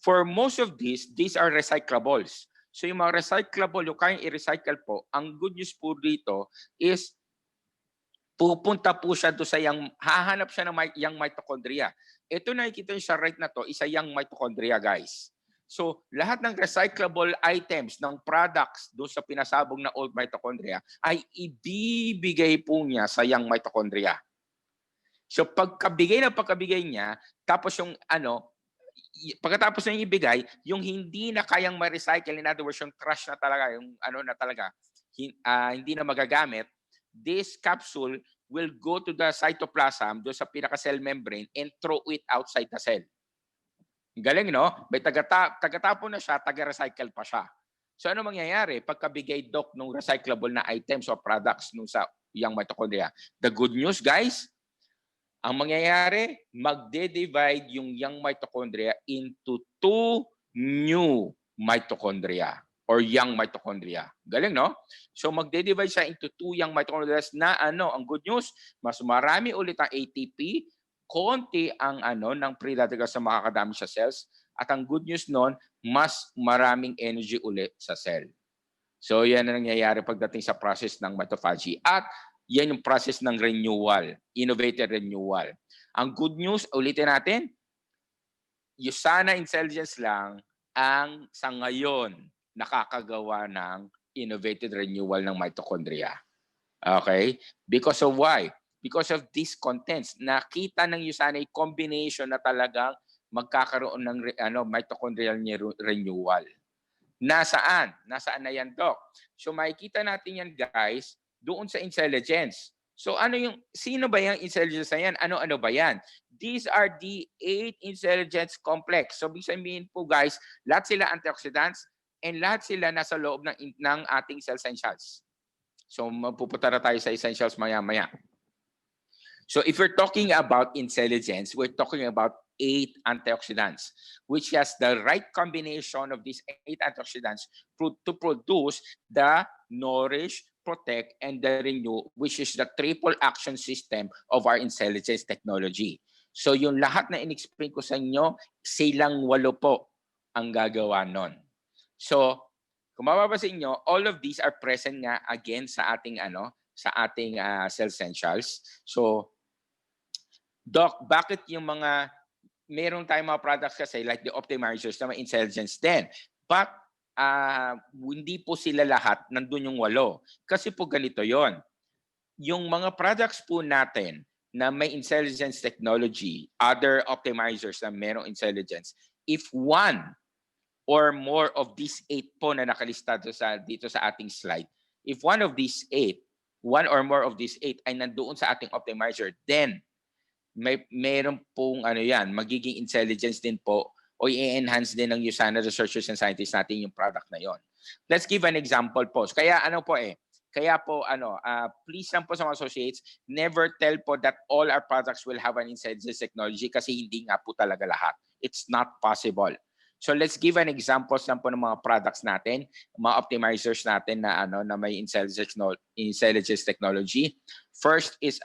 for most of these are recyclables. So yung mga recyclable, yung kayang i-recycle po, ang good news po dito is pupunta po siya doon sa hahanap siya ng young mitochondria. Ito nakikita nyo sa right na to, isa young mitochondria, guys. So, lahat ng recyclable items ng products doon sa pinasabog na old mitochondria ay ibibigay po niya sa young mitochondria. So, pagkabigay niya, tapos yung pagkatapos na ibigay, yung hindi na kayang ma-recycle, in other words, yung trash na talaga, yung hindi na magagamit, this capsule will go to the cytoplasm, doon sa pinaka-cell membrane, and throw it outside the cell. Galing, no? May tagatapon na siya, taga-recycle pa siya. So ano mangyayari pagkabigay doc ng recyclable na items or products nung sa young mitochondria? The good news, guys, ang mangyayari, magde-divide yung young mitochondria into 2 new mitochondria or young mitochondria. Galing, no? So magde-divide siya into 2 young mitochondria na ang good news, mas marami ulit ang ATP, konti ang ng free radicals na makakadami sa cells, at ang good news noon, mas maraming energy ulit sa cell. So yan ang nangyayari pagdating sa process ng mitophagy. At yan yung process ng renewal, innovative renewal. Ang good news, ulitin natin, yung sana intelligence lang ang sa ngayon nakakagawa ng innovative renewal ng mitochondria. Okay? Because of why? Because of these contents. Nakita ng USANA combination na talagang magkakaroon ng mitochondrial renewal. Nasaan? Nasaan na yan, Doc? So makikita natin yan, guys, doon sa intelligence. So sino ba yung intelligence na yan? Ano-ano ba yan? These are the 8 intelligence complex. So sabihin po, guys, lahat sila antioxidants and lahat sila nasa loob ng ating cell essentials. So mapupunta na tayo sa essentials maya-maya. So if we're talking about intelligence, we're talking about 8 antioxidants, which has the right combination of these 8 antioxidants to produce the nourish, protect, and the renew, which is the triple action system of our intelligence technology. So yung lahat na in-explain ko sa inyo, silang 8 po ang gagawa nun. So Kung mapapansin nyo, all of these are present nga again sa ating Sales Essentials. So, Doc, bakit yung mga meron tayong mga products kasi like the optimizers na may intelligence din. But hindi po sila lahat nandun yung 8. Kasi po ganito yon. Yung mga products po natin na may intelligence technology, other optimizers na merong intelligence, if one or more of these 8 po na nakalista dito sa ating slide, if one or more of these 8 ay nandoon sa ating optimizer, then meron pong magiging intelligence din po o i-enhance din ng USANA researchers and scientists natin yung product na yon. Let's give an example po. Please lang po sa mga associates, never tell po that all our products will have an intelligence technology kasi hindi nga po talaga lahat. It's not possible. So let's give an examples lang po ng mga products natin, mga optimizers natin na may intelligence technology. First is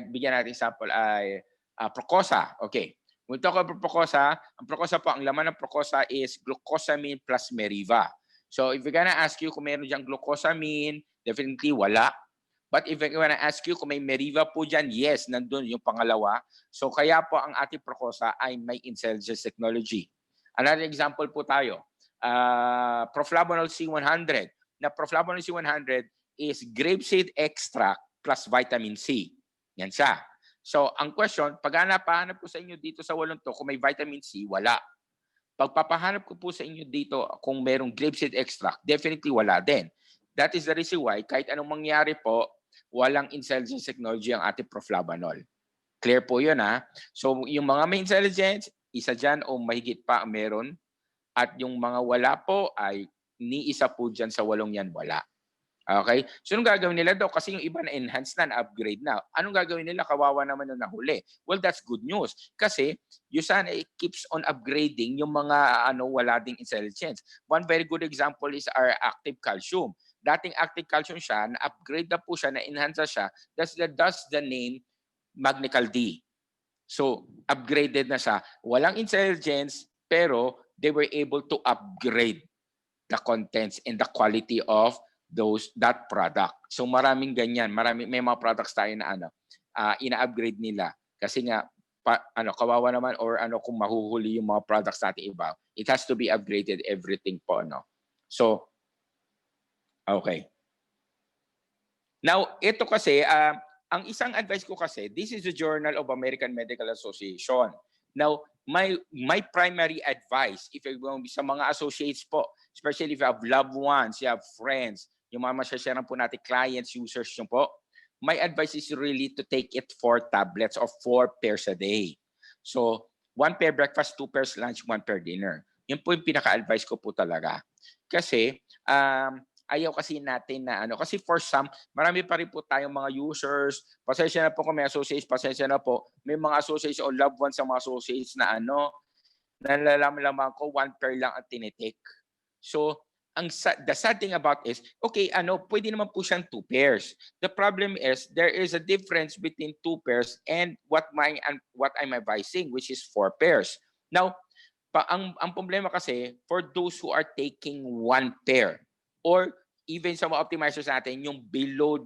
bigyan natin example ay Procosa. Okay. When we talk about Procosa, ang Procosa po, ang laman ng Procosa is glucosamine plus Meriva. So if we're gonna ask you kung meron diyang glucosamine, definitely wala. But if we're gonna ask you kung may Meriva po dyan, yes, nandun yung pangalawa. So kaya po ang ating Procosa ay may intelligence technology. Another example po tayo, Proflavanol C100. Na Proflavanol C100 is grapeseed extract plus vitamin C. Yan siya. So, ang question, pag hanap ko sa inyo dito sa 8 to, kung may vitamin C, wala. Pagpapahanap ko po sa inyo dito kung merong grapeseed extract, definitely wala din. That is the reason why, kahit anong mangyari po, walang intelligence technology ang ating Proflavanol. Clear po yun, ha? So, yung mga may intelligence, isa dyan o mahigit pa ang meron. At yung mga wala po ay ni isa po dyan sa 8 yan, wala. Okay? So, anong gagawin nila daw? Kasi yung iba na enhance na, upgrade na. Anong gagawin nila? Kawawa naman na nahuli. Well, that's good news. Kasi, USANA keeps on upgrading yung mga wala ding intelligence. One very good example is our active calcium. Dating active calcium siya, na-upgrade na po siya, na-enhance na siya. That's the name Magnical D. So, upgraded na siya. Walang intelligence, pero they were able to upgrade the contents and the quality of that product. So, maraming ganyan. May mga products tayo na ina-upgrade nila. Kasi nga, kawawa naman or kung mahuhuli yung mga products natin iba, it has to be upgraded everything po. So, okay. Now, ito kasi, ang isang advice ko kasi, this is the Journal of American Medical Association. Now, my primary advice, if you're going to be sa mga associates po, especially if you have loved ones, you have friends, yung mga masyashare po natin, clients, users nyo po, my advice is really to take it 4 tablets or 4 pairs a day. So, 1 pair breakfast, 2 pairs lunch, 1 pair dinner. Yun po yung pinaka-advice ko po talaga. Kasi, ayaw kasi natin na kasi for some, marami pa rin po tayong mga users, pasensya na po kung may associates, pasensya na po, may mga associates o loved ones sa mga associates na nalalaman ko 1 pair lang ang tinitake. So, the sad thing about is, okay, pwede naman po siyang 2 pairs. The problem is, there is a difference between 2 pairs and what I'm advising, which is 4 pairs. Now, ang problema kasi, for those who are taking 1 pair, or even sa mga optimizers natin, yung below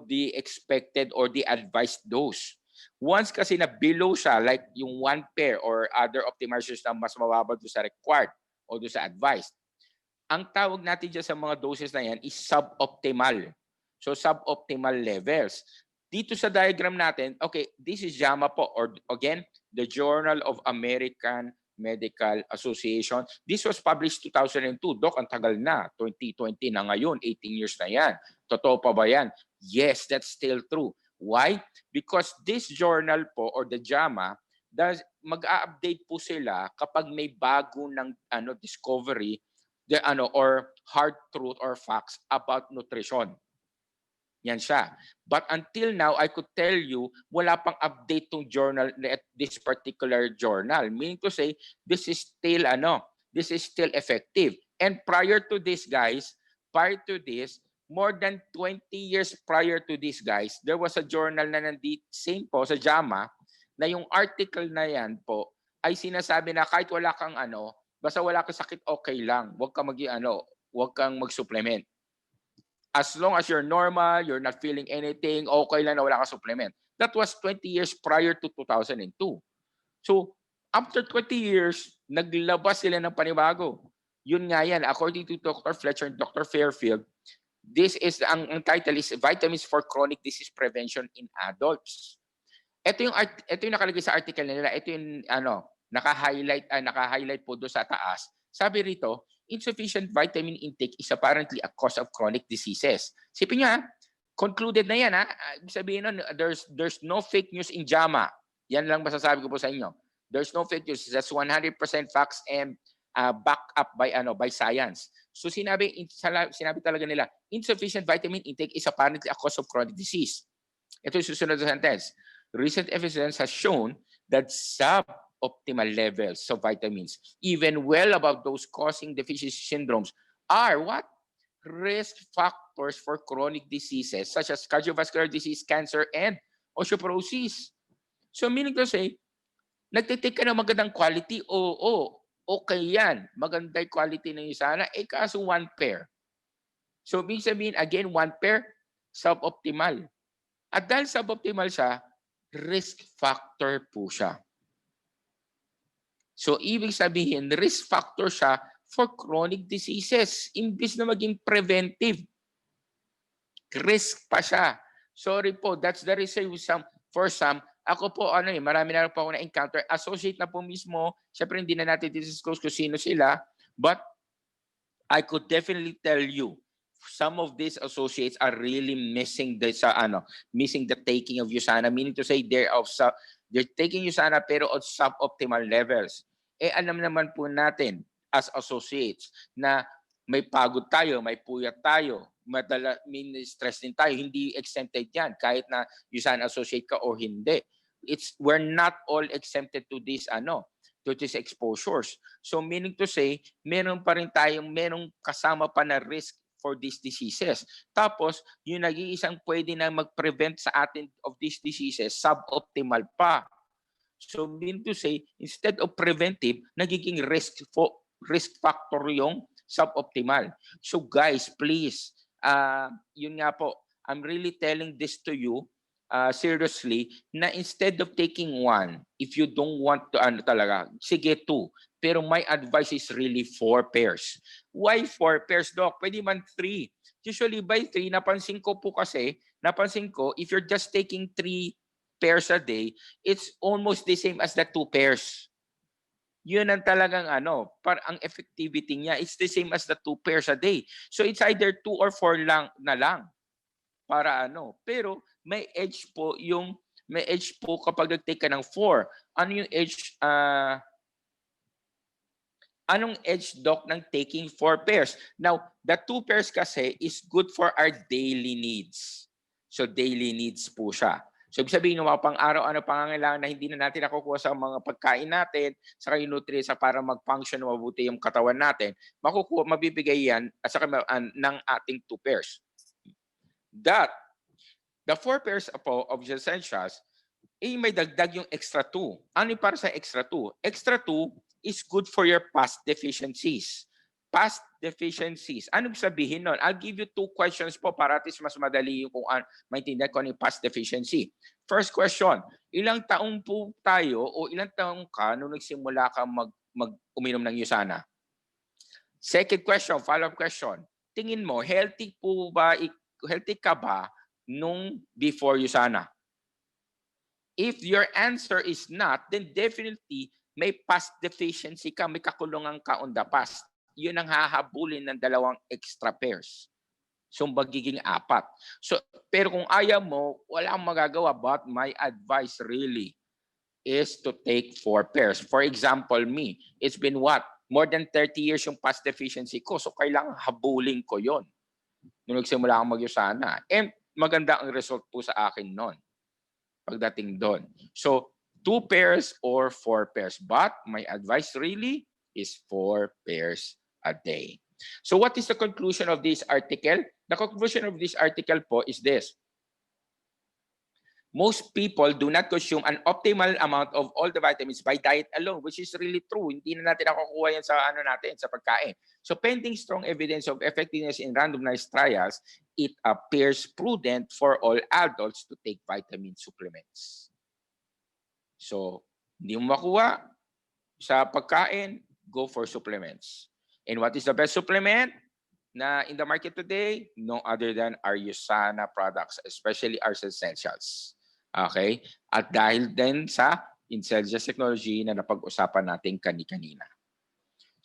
the expected or the advised dose. Once kasi na below siya, like yung 1 pair or other optimizers na mas mababa doon sa required o doon sa advised, ang tawag natin dyan sa mga doses na yan is suboptimal. So suboptimal levels. Dito sa diagram natin, okay, this is JAMA po, or again, the Journal of American Medical Association. This was published 2002. Doc, ang tagal na. 2020 na ngayon. 18 years na yan. Totoo pa ba yan? Yes, that's still true. Why? Because this journal po, or the JAMA, mag-a-update po sila kapag may bago ng discovery or hard truth or facts about nutrition. Yan siya. But until now, I could tell you, wala pang update tong journal at this particular journal. Meaning to say, this is still effective. And prior to this, more than 20 years prior to this, guys, there was a journal na same po sa JAMA, na yung article na yan po, ay sinasabi na kahit wala kang Basta wala kang sakit, okay lang. Huwag kang mag-supplement. As long as you're normal, you're not feeling anything, okay lang na wala kang supplement. That was 20 years prior to 2002. So, after 20 years, naglabas sila ng panibago. Yun nga yan, according to Dr. Fletcher and Dr. Fairfield, ang title is Vitamins for Chronic Disease Prevention in Adults. Ito yung nakalagay sa article nila. Ito yung naka-highlight po do sa taas. Sabi rito, insufficient vitamin intake is apparently a cause of chronic diseases. Sipin niyo concluded na yan Ibig sabihin nun, there's no fake news in JAMA. Yan lang masasabi ko po sa inyo. There's no fake news. That's 100% facts and backed up by science. So sinabi talaga nila, insufficient vitamin intake is apparently a cause of chronic disease. Ito yung susunod na sentence. Recent evidence has shown that suboptimal levels of vitamins, even well above those causing deficiency syndromes, are what? Risk factors for chronic diseases such as cardiovascular disease, cancer, and osteoporosis. So meaning to say, nagtitake ka ng magandang quality, okay yan. Maganda yung quality ng sana, kaso one pair. So meaning sabihin, again, one pair, suboptimal. At dahil suboptimal siya, risk factor po siya. So, ibig sabihin, risk factor siya for chronic diseases. Imbis na maging preventive, risk pa siya. Sorry po, that's the reason for some. Ako po, marami na po ako na-encounter. Associate na po mismo. Siyempre, hindi na natin disclose kung sino sila. But, I could definitely tell you, some of these associates are really missing the taking of USANA, meaning to say they're taking USANA pero on suboptimal levels. Alam naman po natin as associates na may pagod tayo, may puyat tayo, stress din tayo, hindi exempted yan kahit na USANA associate ka o hindi. We're not all exempted to these exposures. So meaning to say, merong kasama pa na risk for these diseases. Tapos, yung nag-iisang pwede na mag-prevent sa atin of these diseases, suboptimal pa. So, mean to say, instead of preventive, nagiging risk factor yung suboptimal. So, guys, please, yun nga po, I'm really telling this to you seriously, na instead of taking one, if you don't want to, sige two. Pero my advice is really 4 pairs. Why 4 pairs, Doc? Pwede man 3. Usually by 3, napansin ko, if you're just taking 3 pairs a day, it's almost the same as the 2 pairs. Yun ang talagang ang effectivity niya, it's the same as the 2 pairs a day. So it's either 2 or 4 lang na lang. Para Pero may edge po kapag nag-take ka ng 4. Ano yung edge? Anong edge, Doc, ng taking 4 pairs? Now, the 2 pairs kasi is good for our daily needs. So, daily needs po siya. So, ibig sabihin, mga pang-araw-araw pangangailangan na hindi na natin nakukuha sa mga pagkain natin, sa yung nutrients para mag-function mabuti yung katawan natin, mabibigay yan at saka ng ating 2 pairs. The 4 pairs po of essentials, may dagdag yung extra 2. Ano yung para sa extra 2? Extra 2 is good for your past deficiencies. Past deficiencies. Ano sabihin nun? I'll give you 2 questions po para at least mas madali yung kung maintindihan ko ano yung past deficiency. First question, ilang taong po tayo o ilang taong ka nung nagsimula ka uminom ng USANA? Second question, follow-up question. Tingin mo, healthy ka ba nung before USANA? If your answer is not, then definitely may past deficiency ka, may kakulungan ka on the past. Yun ang hahabulin ng 2 extra pairs. So, magiging 4. So, pero kung ayaw mo, wala kang magagawa. But my advice really is to take 4 pairs. For example, me, it's been what? More than 30 years yung past deficiency ko. So, kailangan habulin ko yon nung nagsimula akong mag-USANA. And maganda ang result po sa akin nun pagdating doon. So, 2 pairs or 4 pairs. But my advice really is 4 pairs a day. So what is the conclusion of this article? The conclusion of this article po is this. most people do not consume an optimal amount of all the vitamins by diet alone, which is really true. Hindi na natin nakukuha yan sa sa pagkain. So pending strong evidence of effectiveness in randomized trials, it appears prudent for all adults to take vitamin supplements. So, hindi mo makuha sa pagkain, go for supplements. And what is the best supplement na in the market today? No other than our USANA products, especially our essentials. Okay? At dahil din sa intelligence technology na napag-usapan natin kani-kanina.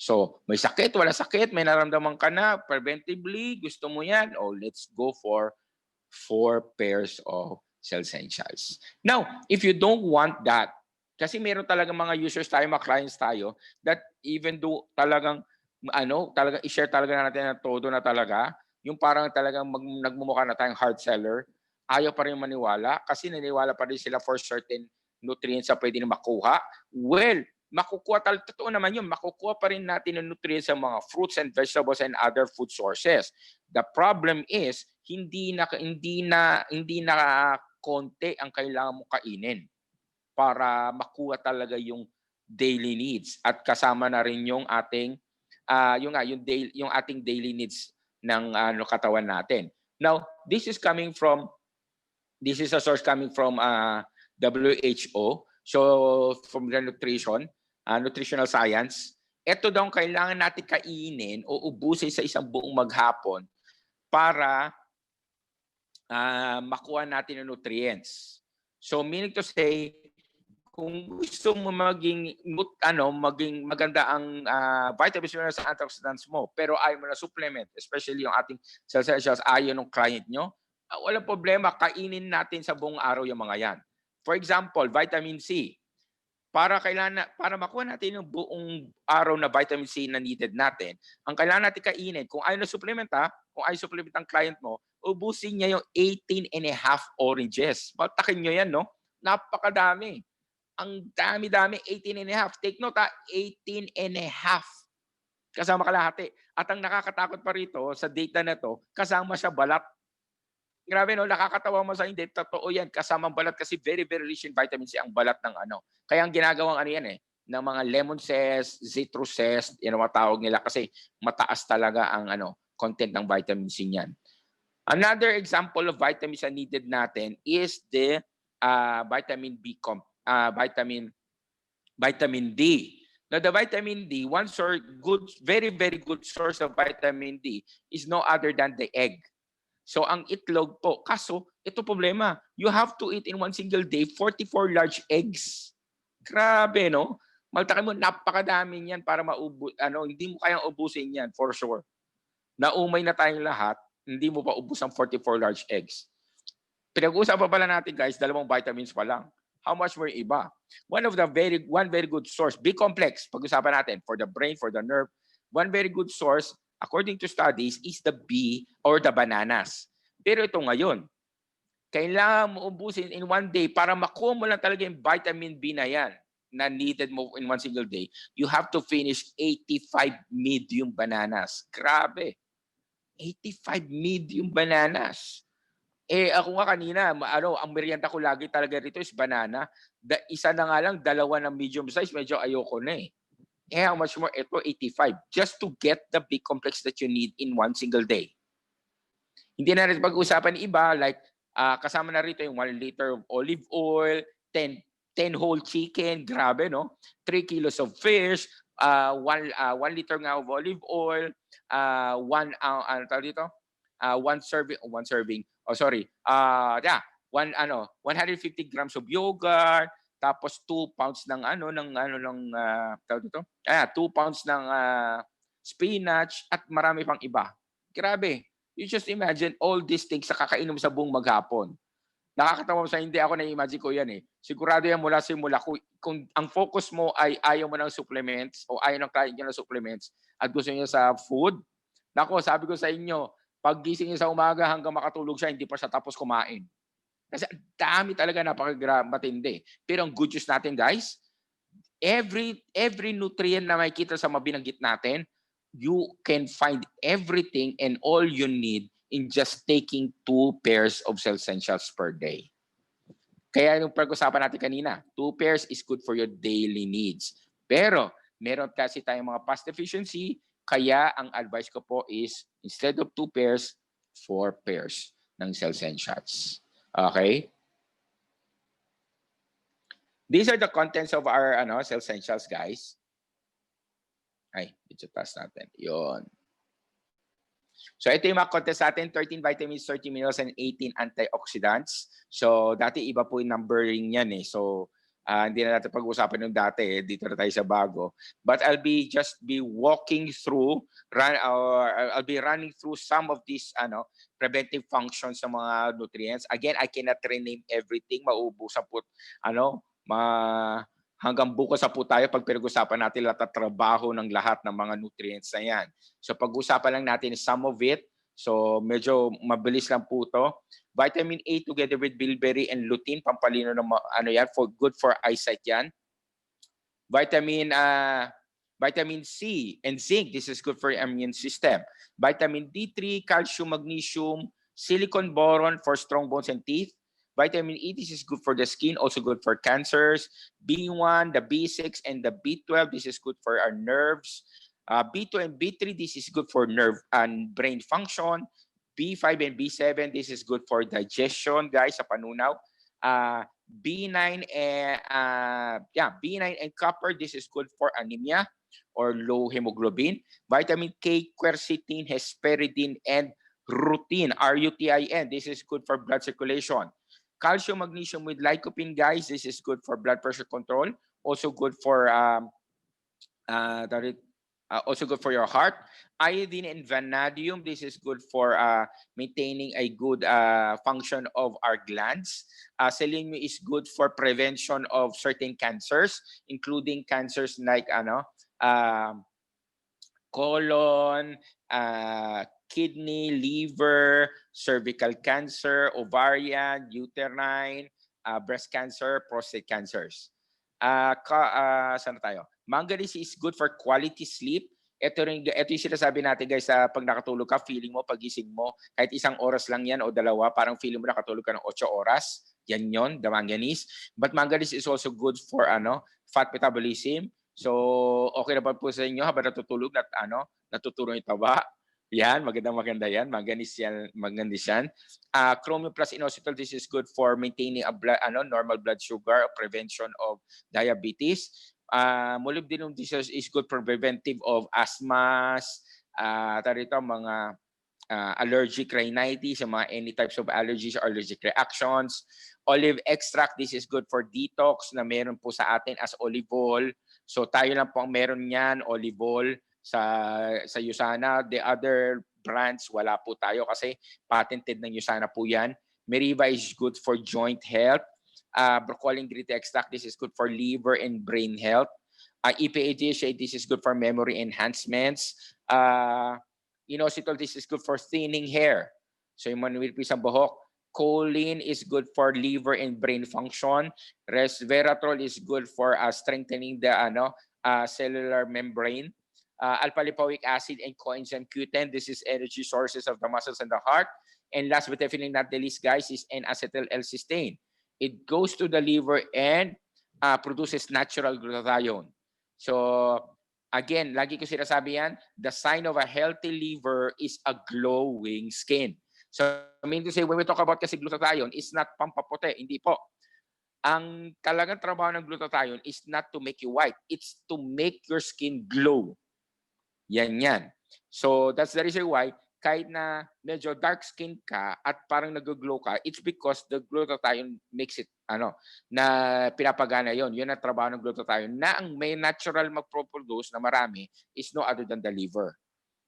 So, may sakit, wala sakit, may naramdaman ka na, preventively, gusto mo yan, let's go for 4 pairs of essentials. Now, if you don't want that, kasi meron talagang mga users tayo, mga clients tayo, that even though talagang, talagang i-share talaga natin na todo na talaga, yung parang talagang nagmumukha na tayong hard seller, ayaw pa rin maniwala kasi naniniwala pa rin sila for certain nutrients na pwede na makuha. Well, makukuha talaga, totoo naman yun, makukuha pa rin natin ng nutrients sa mga fruits and vegetables and other food sources. The problem is, hindi na konti ang kailangan mo kainin para makuha talaga yung daily needs at kasama na rin yung ating yung ating daily needs ng katawan natin. Now, this is a source coming from WHO, so from the nutritional science. Ito daw kailangan natin kainin o ubusin sa isang buong maghapon para makuha natin ng nutrients. So meaning to say, kung gusto mo maging maganda ang vitamins, minerals, antioxidants mo, pero ayaw mo na supplement, especially yung ating essentials, ayaw ng client nyo, walang problema, kainin natin sa buong araw yung mga yan. For example, vitamin C. Para makuha natin yung buong araw na vitamin C na needed natin, ang kailangan natin kainin, kung ayaw na supplement kung ayaw supplement ang client mo, ubusin niya yung 18 and a half oranges. Baltakin nyo yan, no? Napakadami. Ang dami-dami, 18 and a half. Take note 18 and a half. Kasama kalahati. At ang nakakatakot pa rito sa data na to, kasama siya balat. Grabe, no? Nakakatawa mo sa hindi. Totoo yan. Kasamang balat kasi very, very rich in vitamin C ang balat ng Kaya ang ginagawang yan ng mga lemon zest, citrus zest, yan ang matawag nila kasi mataas talaga ang content ng vitamin C niyan. Another example of vitamins na needed natin is the vitamin D. Now, the vitamin D, one source, very, very good source of vitamin D is no other than the egg. So, ang itlog po, kaso, ito problema, you have to eat in one single day 44 large eggs. Grabe, no? Maltakin mo, napakadami niyan para hindi mo kayang ubusin yan, for sure. Naumay na tayong lahat, hindi mo pa ubus ang 44 large eggs. Pinag-uusapan pala natin, guys, 2 vitamins pa lang. How much more iba? One very good source, B-complex, pag-usapan natin, for the brain, for the nerve. One very good source, according to studies, is the B or the bananas. Pero ito ngayon, kailangan mo ubusin in one day para makuha mo lang talaga yung vitamin B na yan na needed mo in one single day. You have to finish 85 medium bananas. Grabe. 85 medium bananas. Ako nga kanina, ang merienda ko lagi talaga rito is banana. Isa na nga lang, 2 na medium size, medyo ayoko na how much more? Ito, 85. Just to get the big complex that you need in one single day. Hindi na rin pag-usapan iba, like kasama na rito yung 1 liter of olive oil, 10 whole chicken, grabe, no? 3 kilos of fish, 1 liter nga of olive oil, 1 serving. 150 grams of yogurt, tapos 2 pounds ng 2 pounds ng spinach at marami pang iba. Grabe. You just imagine all these things sa kakainom sa buong maghapon. Nakakatawa sa hindi ako na-imagine ko yan Sigurado yan mula simula. Kung ang focus mo ay ayaw mo ng supplements o ayaw ng client nyo ng supplements at gusto nyo sa food, nako, sabi ko sa inyo, pag gising niya sa umaga hanggang makatulog siya, hindi pa siya tapos kumain. Kasi dami talaga, matindi. Pero ang good news natin, guys, every nutrient na makikita sa mabinanggit natin, you can find everything and all you need in just taking 2 pairs of essentials per day. Kaya yung pag-usapan natin kanina, 2 pairs is good for your daily needs. Pero meron kasi tayong mga past deficiency, kaya ang advice ko po is instead of 2 pairs, 4 pairs ng cells and shots. Okay? These are the contents of our cells and shots, guys. Ay, dito taas natin. Yun. So ito yung mga contents natin, 13 vitamins, 30 minerals, and 18 antioxidants. So dati iba po yung numbering yan eh. So hindi na natin pag-usapan yung dati eh. Dito na tayo sa bago. But I'll be walking through, I'll be running through some of these preventive functions sa mga nutrients. Again, I cannot rename everything. Mauubusan po, hanggang bukas na po tayo pag pinag-usapan natin lahat at trabaho ng lahat ng mga nutrients na yan. So pag-usapan lang natin some of it. So medyo mabilis lang po to. Vitamin A together with bilberry and lutein, pampalino ng good for eyesight yan. Vitamin C and zinc, this is good for your immune system. Vitamin D3, calcium, magnesium, silicon, boron for strong bones and teeth. Vitamin E, this is good for the skin, also good for cancers. B1, the B6, and the B12, this is good for our nerves. B2 and B3, this is good for nerve and brain function. B5 and B7, this is good for digestion, guys, sa panunaw. B9 and copper, this is good for anemia or low hemoglobin. Vitamin K, quercetin, hesperidin, and rutin, R-U-T-I-N, this is good for blood circulation. Calcium, magnesium with lycopene, guys, this is good for blood pressure control. Also good for your heart. Iodine and vanadium, this is good for maintaining a good function of our glands. Selenium is good for prevention of certain cancers, including cancers like colon, kidney, liver, cervical cancer, ovarian, uterine, breast cancer, prostate cancers. Saan tayo? Manganese is good for quality sleep. Ito yung sinasabi natin guys, pag nakatulog ka, feeling mo, pagising mo, kahit 1 oras lang yan o 2, parang feeling mo nakatulog ka ng 8 oras. Yan yon, the manganese. But manganese is also good for fat metabolism. So, okay na ba po sa inyo habang natutulog at natutulog yung taba? Yan, maganda yan. Manganese yan. Chromium plus inositol, this is good for maintaining a normal blood sugar, prevention of diabetes. Molybdenum, this is good for preventive of asthmas, mga allergic rhinitis, mga any types of allergies or allergic reactions. Olive extract, this is good for detox na meron po sa atin as olive oil. So tayo lang po ang meron niyan, olive oil sa USANA. The other brands, wala po tayo kasi patented ng USANA po yan. Meriva is good for joint health. Broccoli grit extract, this is good for liver and brain health. EPA DHA, this is good for memory enhancements. Inositol, this is good for thinning hair. So yung manipis ang buhok. Choline is good for liver and brain function. Resveratrol is good for strengthening the cellular membrane. Alpha-lipoic acid and coenzyme Q10, this is energy sources of the muscles and the heart. And last but definitely not the least, guys, is N-acetyl-L-cysteine. It goes to the liver and produces natural glutathione. So again, lagi ko sinasabi yan, the sign of a healthy liver is a glowing skin. So I mean to say, when we talk about kasi glutathione, it's not pampaputi, hindi po. Ang talagang trabaho ng glutathione is not to make you white, it's to make your skin glow. Yan. So that's the reason why kahit na medyo dark skin ka at parang nag-glow ka, it's because the glutathione makes it na pinapagana yon. Yun ang trabaho ng glutathione na ang may natural magproproduce na marami is no other than the liver.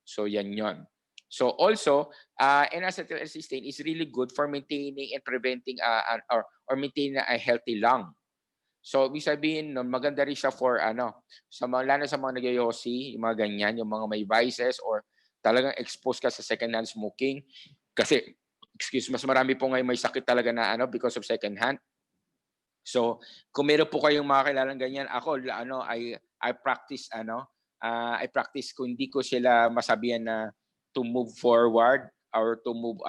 So yan yon. So also, N-acetyl-L-cysteine is really good for maintaining and preventing or maintaining a healthy lung. So, ibig sabihin, maganda rin siya for lalo sa mga nagyoyosi, yung mga ganyan, yung mga may vices or talagang exposed ka sa second-hand smoking. Kasi, mas marami po ngayon may sakit talaga na because of second-hand. So, kung meron po kayong mga kilalang ganyan, ako, I practice, I practice kung hindi ko sila masabihan na to move forward or to move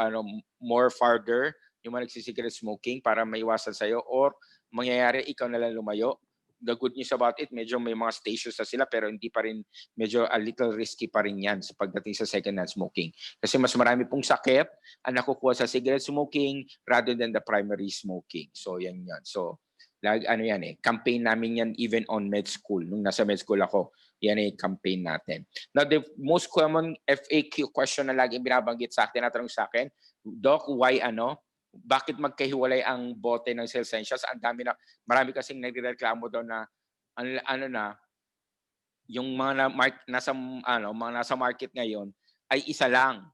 more farther. yung mga nagsisigaret smoking para maiwasan sa'yo or mangyayari ikaw na lang lumayo. The good news about it, medyo may mga stations na sila pero hindi pa rin, medyo a little risky pa rin yan sa pagdating sa second-hand smoking. Kasi mas marami pong sakit ang nakukuha sa cigarette smoking rather than the primary smoking. So yan yan. So ano yan campaign namin yan even on med school. Nung nasa med school ako, yan campaign natin. Now, the most common FAQ question na laging binabanggit sa akin, natanong sa akin, Doc, why bakit magkahiwalay ang bote ng Cell Essentials? Ang dami na, marami kasing nagrereklamo daw na, yung mga mga nasa market ngayon ay isa lang.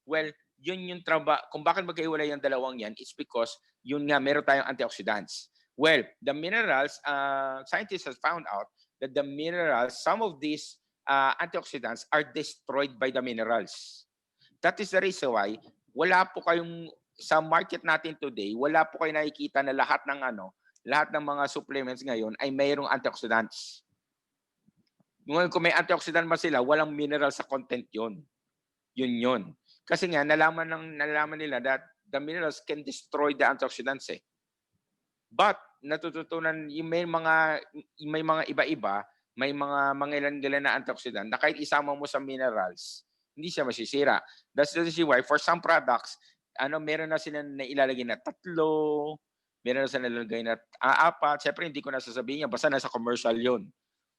Well, yun yung kung bakit magkahiwalay yung dalawang yan, it's because yun nga, meron tayong antioxidants. Well, the minerals, scientists have found out that the minerals, some of these antioxidants are destroyed by the minerals. That is the reason why wala po kayong, sa market natin today, wala po kayo nakikita na lahat ng mga supplements ngayon ay mayroong antioxidants. Ngayon, kung may antioxidant ba sila, walang mineral sa content yon. Yun. Kasi nga, nalaman nila that the minerals can destroy the antioxidants But, natututunan, may mga iba-iba, may mga ilan-ilan na antioxidant na kahit isama mo sa minerals, hindi siya masisira. That's the reason why, for some products, meron na sila na ilalagay na 3, meron na sila ilalagay na 4. Siyempre, hindi ko nasasabihin yan, basta nasa commercial yun.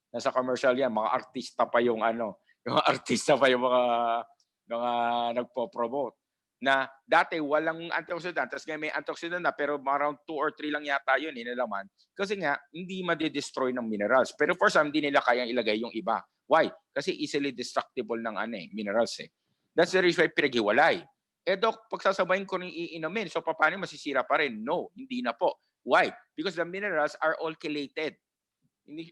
Nasa commercial yan, mga artista pa yung yung artista pa yung mga nagpo-promote. Na dati walang antioxidant, tapos ngayon may antioxidant na, pero around 2 or 3 lang yata yun, nalaman. Kasi nga, hindi madidestroy ng minerals. Pero for some, hindi nila kayang ilagay yung iba. Why? Kasi easily destructible ng minerals That's the reason why pinaghiwalay. Dok, pagsasabayin ko rin iinumin, so paano masisira pa rin? No, hindi na po. Why? Because the minerals are all chelated.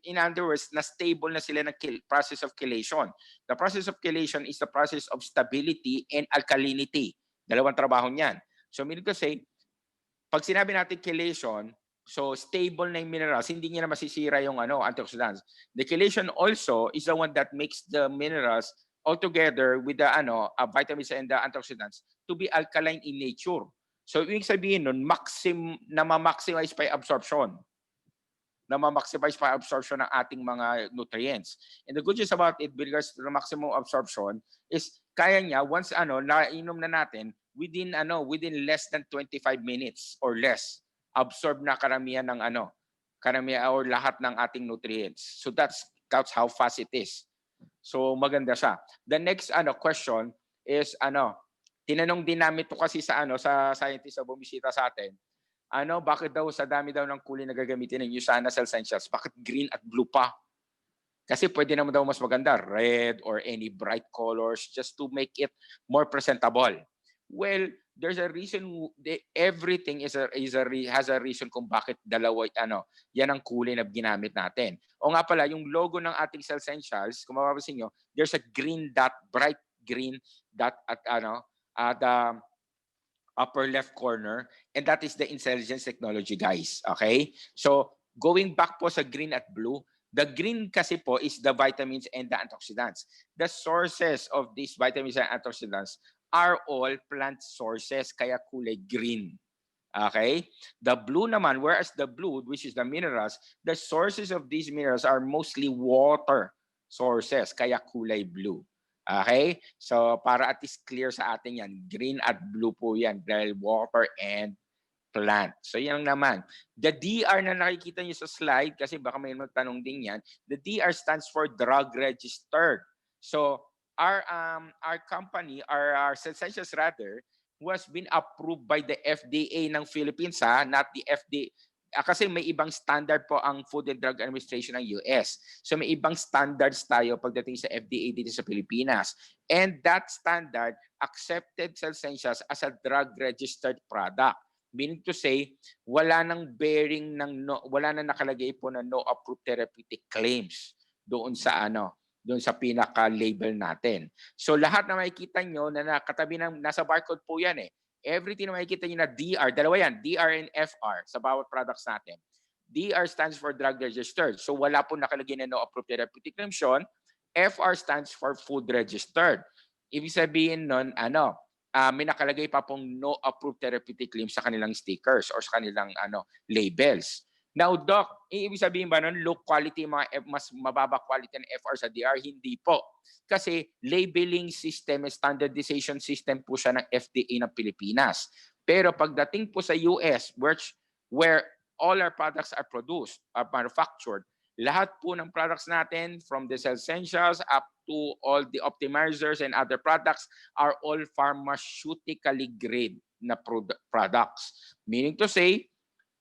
In other words, na stable na sila ng process of chelation. The process of chelation is the process of stability and alkalinity. Dalawang trabaho niyan. So meaning to say, pag sinabi natin chelation, so stable na yung minerals, hindi niya na masisira yung antioxidants. The chelation also is the one that makes the minerals altogether with the vitamins and the antioxidants to be alkaline in nature. So ibig sabihin nun, ma-maximize pa yung absorption. Na-maximize pa absorption ng ating mga nutrients. And the good news about it, with regards to the maximum absorption, is kaya niya, once nainom na natin, within less than 25 minutes or less, absorb na karamihan ng karamihan or lahat ng ating nutrients. So that's how fast it is. So maganda siya. The next question is tinanong din namin to kasi sa sa scientist na bumisita sa atin. Bakit daw sa dami daw ng kulay na gagamitin ng Usana Cell Essentials, bakit green at blue pa? Kasi pwede naman daw mas maganda, red or any bright colors just to make it more presentable. Well, there's a reason, everything has a reason kung bakit dalawa, yan ang kulay na ginamit natin. O nga pala, yung logo ng ating Cell Essentials, kung mapapansin nyo, there's a green dot, bright green dot at the upper left corner, and that is the intelligence technology, guys. Okay? So, going back po sa green at blue, the green kasi po is the vitamins and the antioxidants. The sources of these vitamins and antioxidants are all plant sources, kaya kulay green. Okay? The blue naman, whereas the blue, which is the minerals, the sources of these minerals are mostly water sources, kaya kulay blue. Okay? So, para at least clear sa atin yan, green at blue po yan, dahil water and plant. So, yan naman. The DR na nakikita nyo sa slide, kasi baka may magtanong din yan, the DR stands for drug registered. So, our company, our Essentials rather, who has been approved by the FDA ng Philippines, not the FDA, kasi may ibang standard po ang Food and Drug Administration ng US. So may ibang standards tayo pagdating sa FDA dito sa Pilipinas. And that standard accepted Cell Essentials as a drug-registered product. Meaning to say, wala nang bearing wala nang nakalagay po na no approved therapeutic claims doon sa doon sa pinaka-label natin. So lahat na makikita nyo na nakatabi nasa barcode po yan Everything na makikita nyo na DR, dalawa yan, DR and FR sa bawat products natin. DR stands for drug registered. So wala po nakalagay na no approved therapeutic claims yun. FR stands for food registered. Ibig sabihin nun, may nakalagay pa pong no approved therapeutic claims sa kanilang stickers or sa kanilang labels. Now, Doc, ibig sabihin ba nun, low quality, mas mababa quality ng FR sa DR? Hindi po. Kasi labeling system, standardization system po siya ng FDA ng Pilipinas. Pero pagdating po sa US, where all our products are produced, are manufactured, lahat po ng products natin, from the Cell Essentials up to all the optimizers and other products, are all pharmaceutically grade na products. Meaning to say,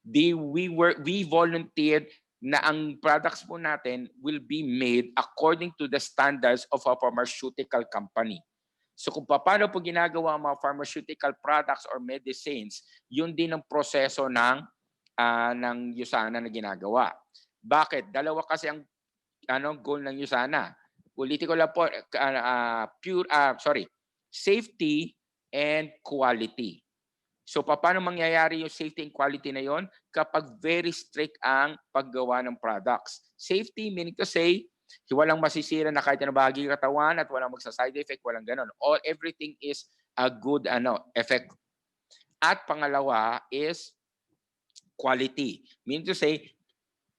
we volunteered na ang products po natin will be made according to the standards of a pharmaceutical company. So kung paano po ginagawa ang mga pharmaceutical products or medicines, yun din ang proseso ng USANA na ginagawa. Bakit? Dalawa kasi ang goal ng USANA. Ulitin ko lang po, safety and quality. So paano mangyayari yung safety and quality na yon? Kapag very strict ang paggawa ng products. Safety meaning to say, walang masisira na kahit ano bahagi ng katawan at walang magsa-side effect, walang ganon. Everything is a good effect. At pangalawa is quality. Meaning to say,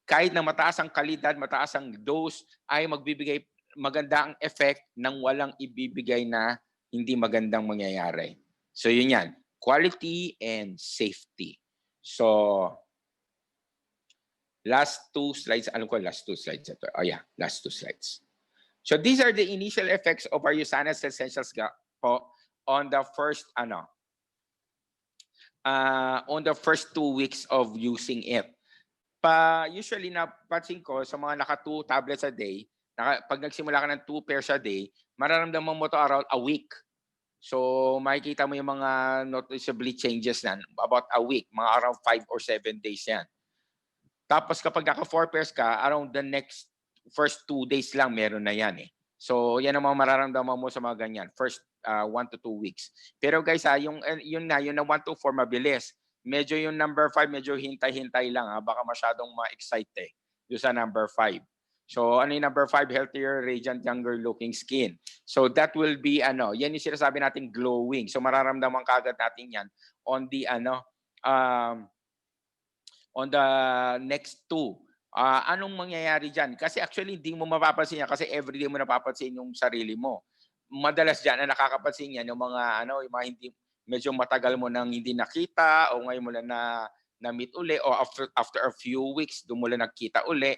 kahit na mataas ang kalidad, mataas ang dose, ay magbibigay maganda ang effect ng walang ibibigay na hindi magandang mangyayari. So yun yan. Quality and safety. So, last two slides. Alam ko, last two slides ito. Oh yeah, last two slides. So these are the initial effects of our USANA Essentials po on the first on the first 2 weeks of using it. Usually napansin ko sa mga naka 2 tablets a day, pag nagsimula ka ng 2 pairs a day, mararamdaman mo to around a week. So makikita mo yung mga noticeably changes na about a week, mga around 5 or 7 days yan. Tapos kapag naka 4 pairs ka, around the next first 2 days lang meron na yan eh. So yan ang mga mararamdaman mo sa mga ganyan, first 1 to 2 weeks. Pero guys yung na 1 to 4 mabilis. Medyo yung number 5, medyo hintay-hintay lang baka masyadong ma-excite doon sa number 5. So ano yung number 5? Healthier, radiant, younger looking skin. So that will be yan yung sinasabi natin glowing. So mararamdaman kagad natin yan on the on the next 2. Anong mangyayari diyan? Kasi actually hindi mo mapapansin yan kasi everyday mo napapansin yung sarili mo. Madalas diyan na nakakapansin yan yung mga yung mga hindi medyo matagal mo nang hindi nakita o ngayon mo lang na meet uli o after a few weeks doon mo lang nakita uli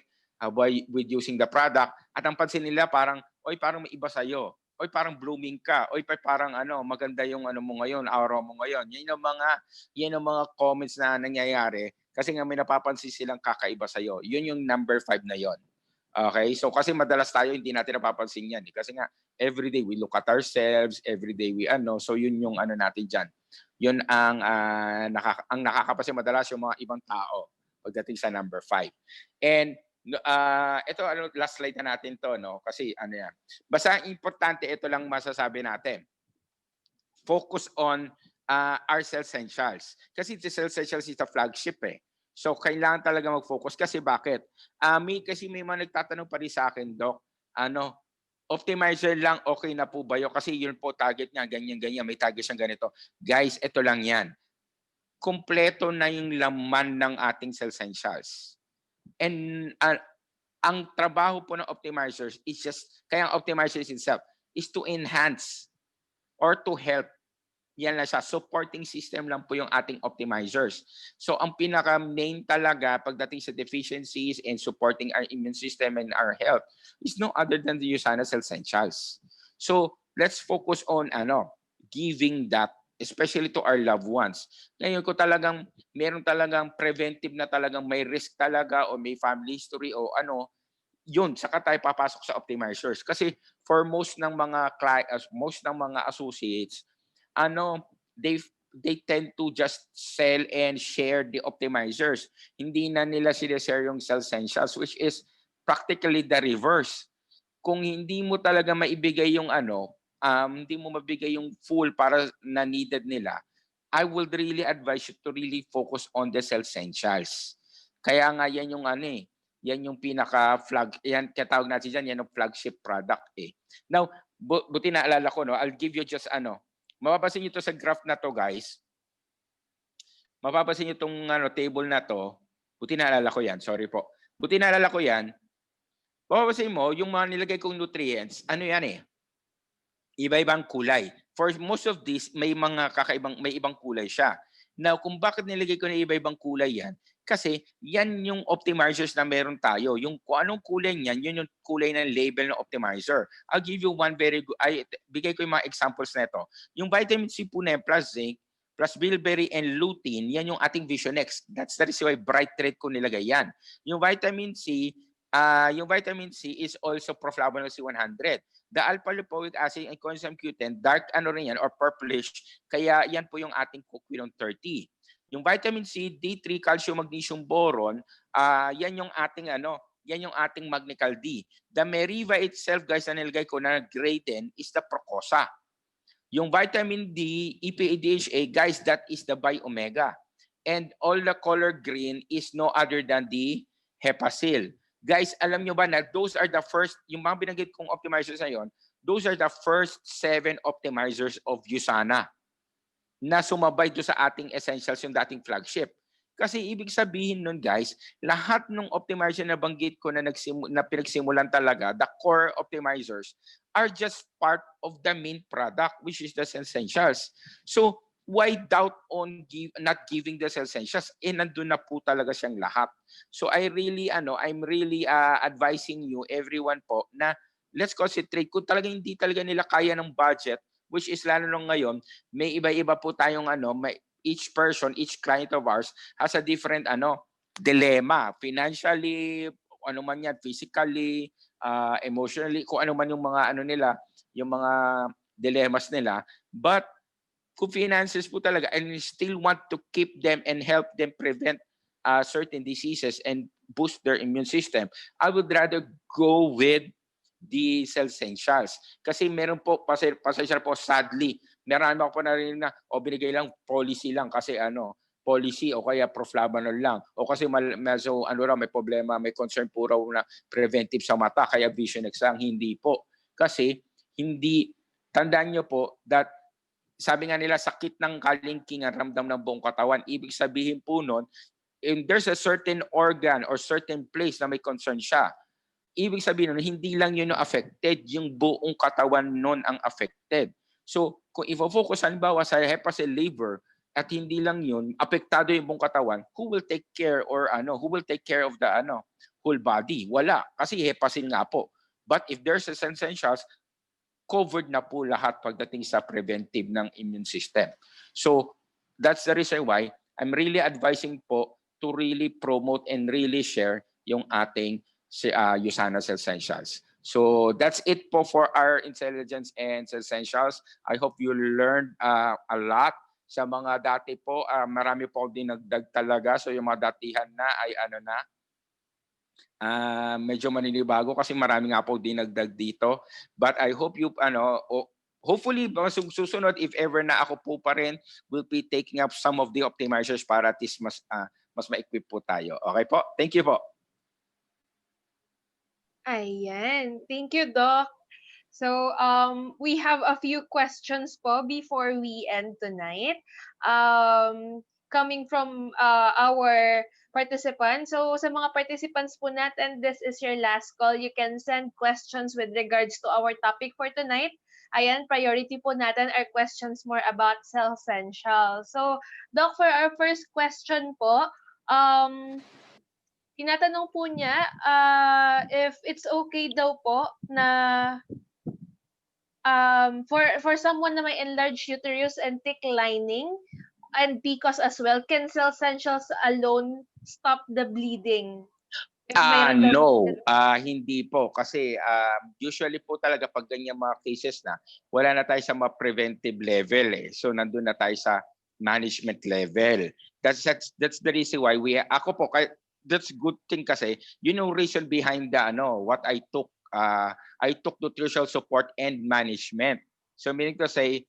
with using the product at ang pansin nila parang parang may iba sa iyo. Parang blooming ka. Parang maganda yung mo ngayon, aura mo ngayon. Yan ang mga comments na nangyayari kasi nga may napapansin silang kakaiba sa iyo. Yun yung number 5 na yon. Okay? So kasi madalas tayo hindi natin napapansin yan. Kasi nga everyday we look at ourselves, everyday we so yun yung natin diyan. Yun ang nakakapansin madalas yung mga ibang tao pagdating sa number 5. And ito last slide na natin to kasi yan. Basta importante ito lang masasabi natin. Focus on our Cell Essentials. Kasi the Cell Essentials is the flagship So kailangan talaga mag-focus kasi bakit? Kasi may mga nagtatanong pa rin sa akin, Doc, optimizer lang okay na po ba yun? Kasi yun po target niya, ganyan, may target siyang ganito. Guys, ito lang yan. Kompleto na yung laman ng ating Cell Essentials. And ang trabaho po ng optimizers is kaya ang optimizers itself is to enhance or to help. Yan lang siya. Supporting system lang po yung ating optimizers. So ang pinaka-main talaga pagdating sa deficiencies and supporting our immune system and our health is no other than the USANA Cell Essentials. So let's focus on giving that, especially to our loved ones. Ngayon ko meron talagang preventive na talagang may risk talaga o may family history o yun, saka tayo papasok sa optimizers. Kasi for most ng mga associates, they tend to just sell and share the optimizers. Hindi na nila share yung Cell Essentials, which is practically the reverse. Kung hindi mo talaga maibigay yung hindi mo mabigay yung full para na needed nila, I would really advise you to really focus on the Cell Essentials. Kaya nga yan yung yan yung yan katawag natin dyan, yan yung flagship product Now, buti naalala ko I'll give you just mapapansin niyo to sa graph na to, guys. Mapapansin niyo tong table na to. Buti naalala ko 'yan. Sorry po. Buti naalala ko 'yan. Mapapansin mo, yung mga nilagay kong nutrients, ano 'yan eh? Iba-ibang kulay. For most of these, may ibang kulay siya. Now, kung bakit nilagay ko na iba-ibang kulay 'yan? Kasi yan yung optimizers na meron tayo. Yung kung anong kulay niyan, yun yung kulay ng label ng optimizer. I'll give you one very good, bigay ko yung mga examples na ito. Yung vitamin C po na plus zinc, plus bilberry and lutein, yan yung ating Vision X. That's the reason why bright red ko nilagay yan. Yung vitamin C is also proflavonol C100. The alpha-lipoic acid and coenzyme Q10, dark rin yan or purplish, kaya yan po yung ating coquinone 30. Yung vitamin C, D3, calcium, magnesium, boron, yan yung ating Magnical D. The Meriva itself, guys, na nilagay ko na gray din is the Procosa. Yung vitamin D, EPA, DHA, guys, that is the Bi-Omega. And all the color green is no other than the Hepasil. Guys, alam nyo ba na those are the first, yung mga binanggit kong optimizers na yon, those are the first 7 optimizers of USANA na sumabay do sa ating essentials, yung dating flagship. Kasi ibig sabihin nun, guys, lahat ng optimizer na banggit ko na pinagsimulan talaga, the core optimizers, are just part of the main product, which is the essentials. So, why doubt on not giving the essentials? Nandun na po talaga siyang lahat. So, I'm really advising you, everyone po, na let's concentrate. Kung talagang hindi talaga nila kaya ng budget, which is lalo nung ngayon, may iba-iba po tayong each person, each client of ours has a different dilemma. Financially, ano man yan, physically, emotionally, kung ano man yung mga nila, yung mga dilemmas nila. But kung finances po talaga and we still want to keep them and help them prevent certain diseases and boost their immune system, I would rather go with the essentials. Kasi meron po, pasensya po, sadly, meron ako po narinig na, binigay lang, policy lang, kasi policy o kaya proflavanol lang. O kasi may problema, may concern po raw na preventive sa mata, kaya Vision X lang. Hindi po. Kasi, tandaan nyo po, that sabi nga nila, sakit ng kalingkingan, ramdam ng buong katawan. Ibig sabihin po nun, if there's a certain organ or certain place na may concern siya, ibig sabihin nun, hindi lang yun yung affected, yung buong katawan nun ang affected. So, kung i-focus halimbawa sa hepasil liver, at hindi lang yun, apektado yung buong katawan, who will take care of the whole body? Wala, kasi hepasil nga po. But if there's essentials, covered na po lahat pagdating sa preventive ng immune system. So, that's the reason why I'm really advising po to really promote and really share yung ating USANA's essentials. So that's it po for our intelligence and essentials. I hope you learned a lot. Sa mga dati po, marami po din nagdag talaga. So yung mga datihan na ay medyo maninibago kasi marami nga po din nagdag dito. But I hope you, hopefully, susunod, if ever na ako po pa rin, will be taking up some of the optimizers para at least mas ma-equip po tayo. Okay po? Thank you po. Ayan. Thank you, Doc. So, we have a few questions po before we end tonight. Coming from our participants. So, sa mga participants po natin, this is your last call. You can send questions with regards to our topic for tonight. Ayan, priority po natin are questions more about Cellsential. So, Doc, for our first question po, tinatanong po niya if it's okay daw po na for someone na may enlarged uterus and thick lining and PCOS as well, can Cellsentials alone stop the bleeding? No, hindi po. Kasi usually po talaga pag ganyan mga cases na, wala na tayo sa mga preventive level eh. So nandun na tayo sa management level. That's the reason why ako po, that's good thing kasi, you know, reason behind the what I took nutritional support and management. So meaning to say,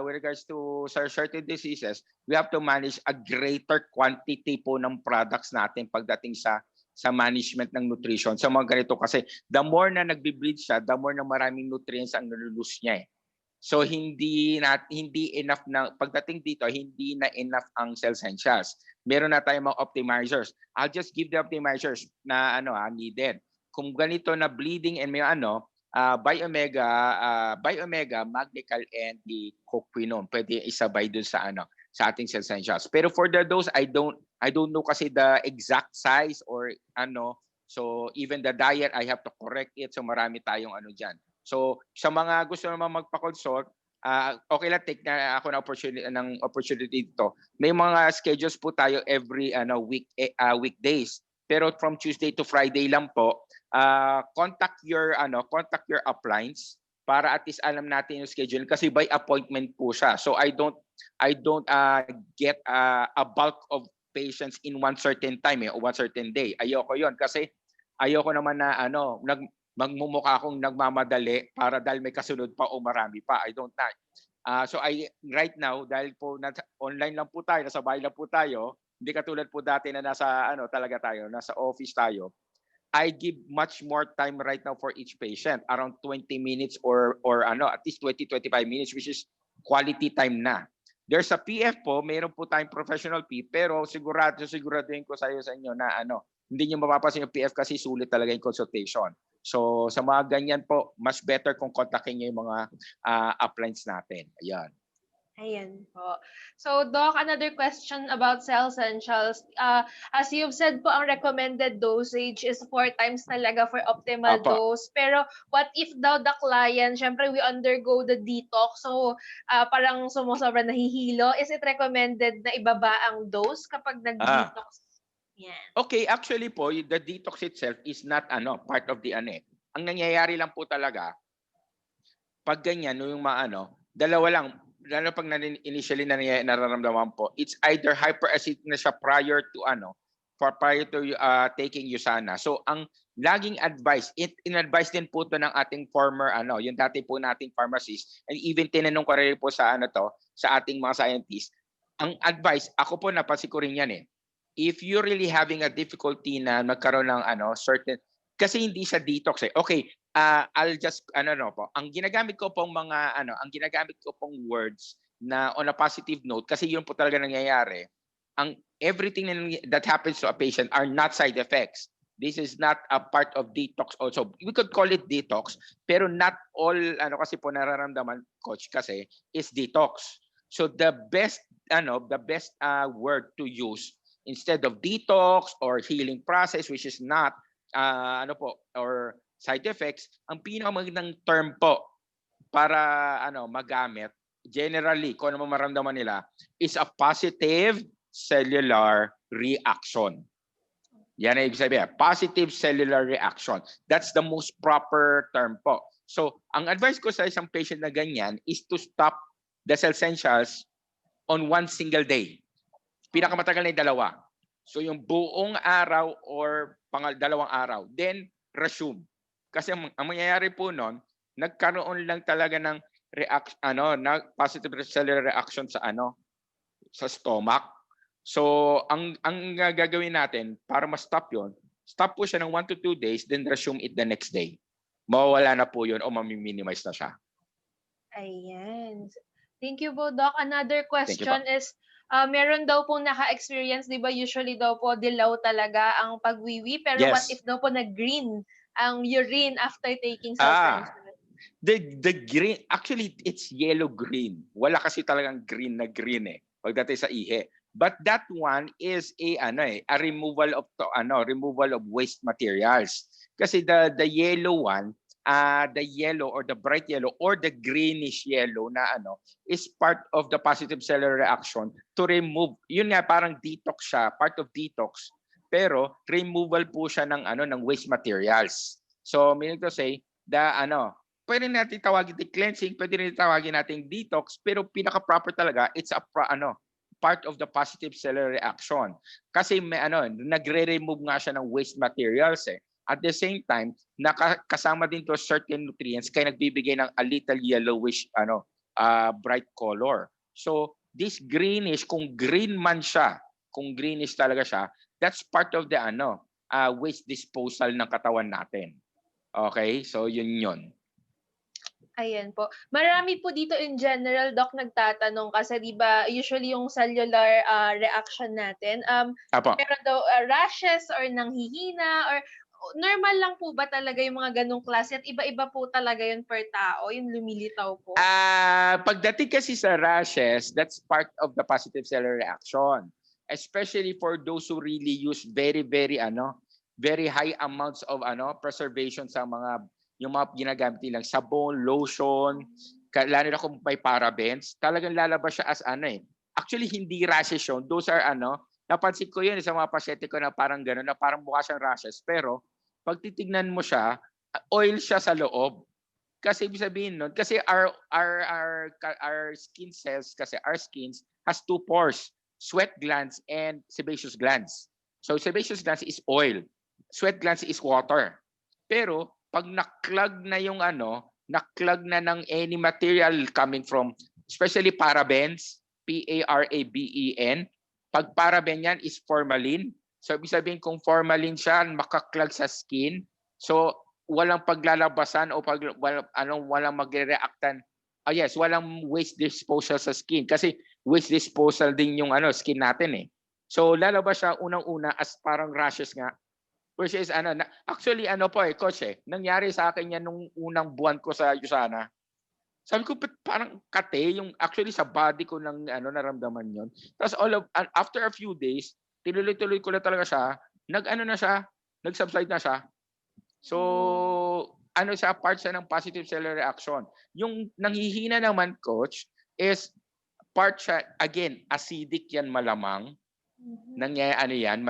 with regards to certain diseases, we have to manage a greater quantity po ng products natin pagdating sa management ng nutrition. Sa mga ganito kasi, the more na nagbe-bleed siya, the more na maraming nutrients ang nalulose niya eh. So hindi enough na pagdating dito, hindi na enough ang cell essentials. Meron na tayong mga optimizers. I'll just give the optimizers na needed. Kung ganito na bleeding and may Biomega, Magnical and the Coquinone, pwede isabay dun sa ating cell essentials. Pero for the dose, I don't know kasi the exact size or so even the diet I have to correct it, so marami tayong diyan. So, sa mga gusto naman magpa-consult, okay lang, take na ako ng opportunity dito. May mga schedules po tayo every weekdays. Pero from Tuesday to Friday lang po, contact your uplines para at least alam natin yung schedule kasi by appointment po siya. So I don't get a bulk of patients in one certain time or one certain day. Ayoko 'yon kasi ayoko naman na magmumukha akong nagmamadali para dahil may kasunod pa o marami pa. I don't like. So right now, dahil po online lang po tayo, nasa bahay lang po tayo, hindi katulad po dati na nasa office tayo. I give much more time right now for each patient, around 20 minutes or at least 20-25 minutes, which is quality time na. There's a PF po, mayroon po tayong professional P, pero siguraduhin ko sa inyo na hindi niyo mapapansin yung PF kasi sulit talaga yung consultation. So sa mga ganyan po, mas better kung kontakin niyo yung mga uplines natin. Ayan. Ayan po. So, Doc, another question about cell essentials. As you've said po, ang recommended dosage is 4 times talaga for optimal Apo. dose. Pero what if daw the client, syempre we undergo the detox, so parang sumusobra nahihilo, is it recommended na ibaba ang dose kapag nag-detox? Yan. Okay, actually po, the detox itself is not part of the Ang nangyayari lang po talaga, pag ganyan, yung dalawa lang, lalo pag initially na nararamdaman po, it's either hyperacidic na siya prior to taking USANA. So ang laging advice, in-advise din po to ng ating former yung dati po nating pharmacist, and even tinanong ko rin po sa sa ating mga scientists. Ang advice, ako po napansin ko rin yan if you're really having a difficulty na magkaroon ng certain, kasi hindi siya detox Okay, I'll just ang ginagamit ko pong words na on a positive note kasi yun po talaga nangyayari. Ang everything that happens to a patient are not side effects. This is not a part of detox also. We could call it detox, pero not all kasi po nararamdaman, coach, kasi is detox. So the best word to use instead of detox or healing process, which is not or side effects, ang pinakamagandang term po para magamit generally kung ano maramdaman nila is a positive cellular reaction. Yan ang ibig sabihin, positive cellular reaction. That's the most proper term po. So ang advice ko sa isang patient na ganyan is to stop the cell essentials on one single day. Pinakamatagal na yung dalawa. So yung buong araw or dalawang araw. Then resume. Kasi ang mangyayari po noon, nagkaroon lang talaga ng positive cellular reaction sa stomach. So ang gagawin natin para ma-stop yon, stop po siya ng 1 to 2 days, then resume it the next day. Mawawala na po yun o mami-minimize na siya. Ayan. Thank you po, Doc. Another question is, meron daw po naka-experience, di ba usually daw po dilaw talaga ang pagwiwi, pero what if daw po nag-green ang urine after taking cell essentials? The green, actually it's yellow-green. Wala kasi talagang green na green pagdating sa ihe. But that one is a removal of waste materials. Kasi the yellow one, the yellow or the bright yellow or the greenish yellow na is part of the positive cellular reaction to remove. Yun nga, parang detox siya, part of detox. Pero removal po siya ng waste materials. So meaning to say, pwede natin tawagin the cleansing, pwede rin tawagin natin detox, pero pinaka-proper talaga, it's a part of the positive cellular reaction. Kasi may nagre-remove nga siya ng waste materials At the same time, kasama din to certain nutrients kaya nagbibigay ng a little yellowish bright color. So this greenish, kung green man siya, kung greenish talaga siya, that's part of the waste disposal ng katawan natin. Okay? So yun. Ayan po. Marami po dito in general, Doc, nagtatanong kasi 'di ba usually yung cellular, reaction natin, Apo. meron daw, rashes or nanghihina or normal lang po ba talaga yung mga gano'ng klase at iba-iba po talaga yun per tao, yung lumilitaw po? Pagdating kasi sa rashes, that's part of the positive cellular reaction. Especially for those who really use very high amounts of preservation sa mga yung mga ginagamit nilang sabon, lotion, lalo na kung may parabens, talagang lalabas siya as Actually hindi rashes yun. Those are napansin ko yun sa mga pasyente ko na parang gano'n, na parang mukha siyang rashes. Pero pag titignan mo siya, oil siya sa loob. Kasi ibig sabihin nun, kasi our skin cells, kasi our skins has two pores, sweat glands and sebaceous glands. So sebaceous glands is oil, sweat glands is water. Pero pag nakklog na yung nakklog na ng any material coming from, especially parabens, PARABEN, pag paraben yan is formalin. So ibig sabihin kung formalin siya, makaklag sa skin. So walang paglalabasan o walang magre-reactan. Yes, walang waste disposal sa skin kasi waste disposal din yung skin natin eh. So lalabas siya unang-una as parang rashes nga. Which is actually coach nangyari sa akin yan nung unang buwan ko sa USANA. Sabi ko parang kate yung actually sa body ko nang naramdaman yon. Tapos after a few days, tinuloy-tuloy ko na talaga siya. Nag-subside na siya. So, siya, part siya ng positive cellular reaction. Yung nanghihina naman, coach, is part siya, again, acidic yan malamang. Nangyayari yan,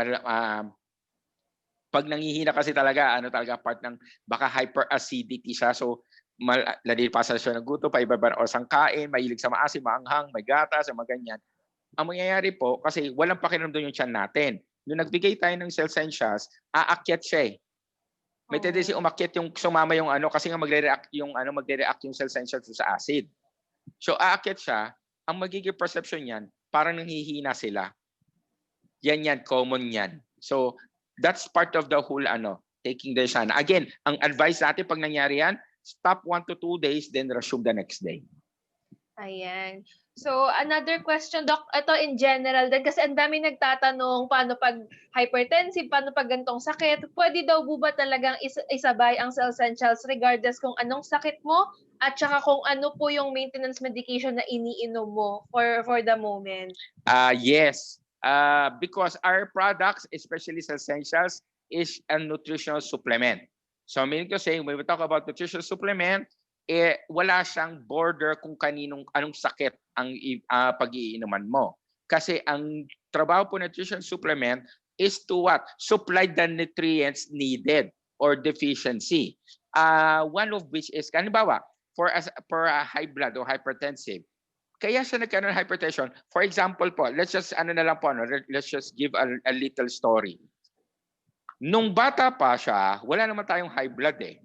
pag nanghihina kasi talaga, talaga part ng, baka hyperacidity siya. So, nalilipasan siya ng guto, paibaban o sangkain, mahilig sa maasim, maanghang, may gatas, mga ganyan. Ang mangyayari po, kasi walang pakiramdam yung tiyan natin. Nung nagbigay tayo ng cell sensas, aakyat siya eh. May tendency umakyat yung sumama yung kasi nga magre-react yung cell sensors sa acid. So aakyat siya, ang magiging perception niyan, parang nanghihina sila. Yan common yan. So that's part of the whole taking the sana. Again, ang advice natin pag nangyari yan, stop 1 to 2 days then resume the next day. Ayan. So, another question, Doc, ito in general din kasi ang dami nagtatanong paano pag hypertensive, paano pag gantong sakit. Pwede daw po ba talagang isabay ang cell essentials regardless kung anong sakit mo at saka kung ano po yung maintenance medication na iniinom mo for the moment? Yes. Because our products, especially cell essentials, is a nutritional supplement. So meaning to say, when we talk about nutritional supplement, wala siyang border kung anong sakit ang pag-iinuman mo. Kasi ang trabaho po ng nutrition supplement is to what? Supply the nutrients needed or deficiency. One of which is, halimbawa, for a high blood or hypertensive, kaya siya nagkaroon ng hypertension. For example po, let's just let's just give a little story. Nung bata pa siya, wala naman tayong high blood eh.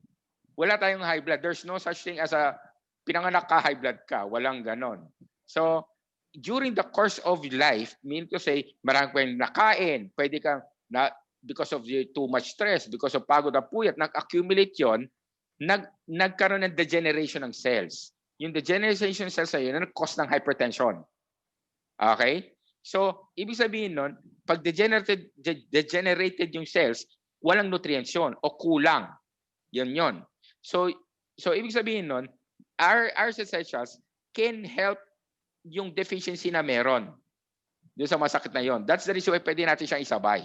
Wala tayong high blood. There's no such thing as a pinanganak ka, high blood ka. Walang ganon. So, during the course of life, mean to say, marami kang nakain, pwede kang, because of too much stress, because of pagod at puyat, nag-accumulate yon, nagkaroon ng degeneration ng cells. Yung degeneration ng cells na yun, nag-cause ng hypertension. Okay? So, ibig sabihin nun, pag degenerated yung cells, walang nutrients yun o kulang. Yun. So ibig sabihin nun, our cell essentials can help yung deficiency na meron doon sa masakit na yon. That's the reason why pwede natin siyang isabay.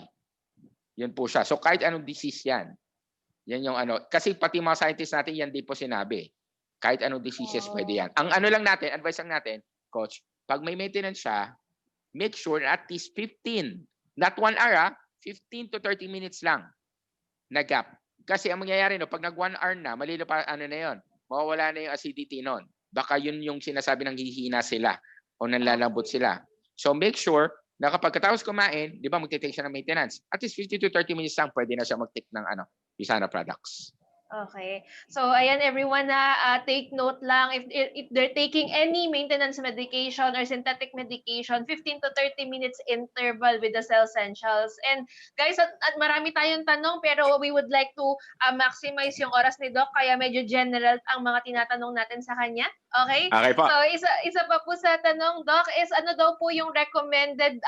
Yan po siya. So kahit anong disease yan. Yan yung kasi pati mga scientists natin yan di po sinabi. Kahit anong diseases pwede yan. Ang advice lang natin, coach, pag may maintenance siya, make sure at least 15, not 1 hour, 15 to 30 minutes lang na gap. Kasi ang mangyayari pag nag 1 hour na, malilo pa na yon, mawawala na yung acidity nun. Baka yun yung sinasabi ng hihina sila o nanlalambot sila. So make sure na kapag katapos kumain, di ba magte-take siya ng maintenance, at least 50 to 30 minutes lang pwede na siya mag-take ng USANA products. Okay. So, ayan everyone na take note lang if they're taking any maintenance medication or synthetic medication, 15 to 30 minutes interval with the cell essentials. And guys, at marami tayong tanong pero we would like to maximize yung oras ni Doc kaya medyo general ang mga tinatanong natin sa kanya. Okay? Okay po. So, isa pa po sa tanong, Doc, is ano daw po yung recommended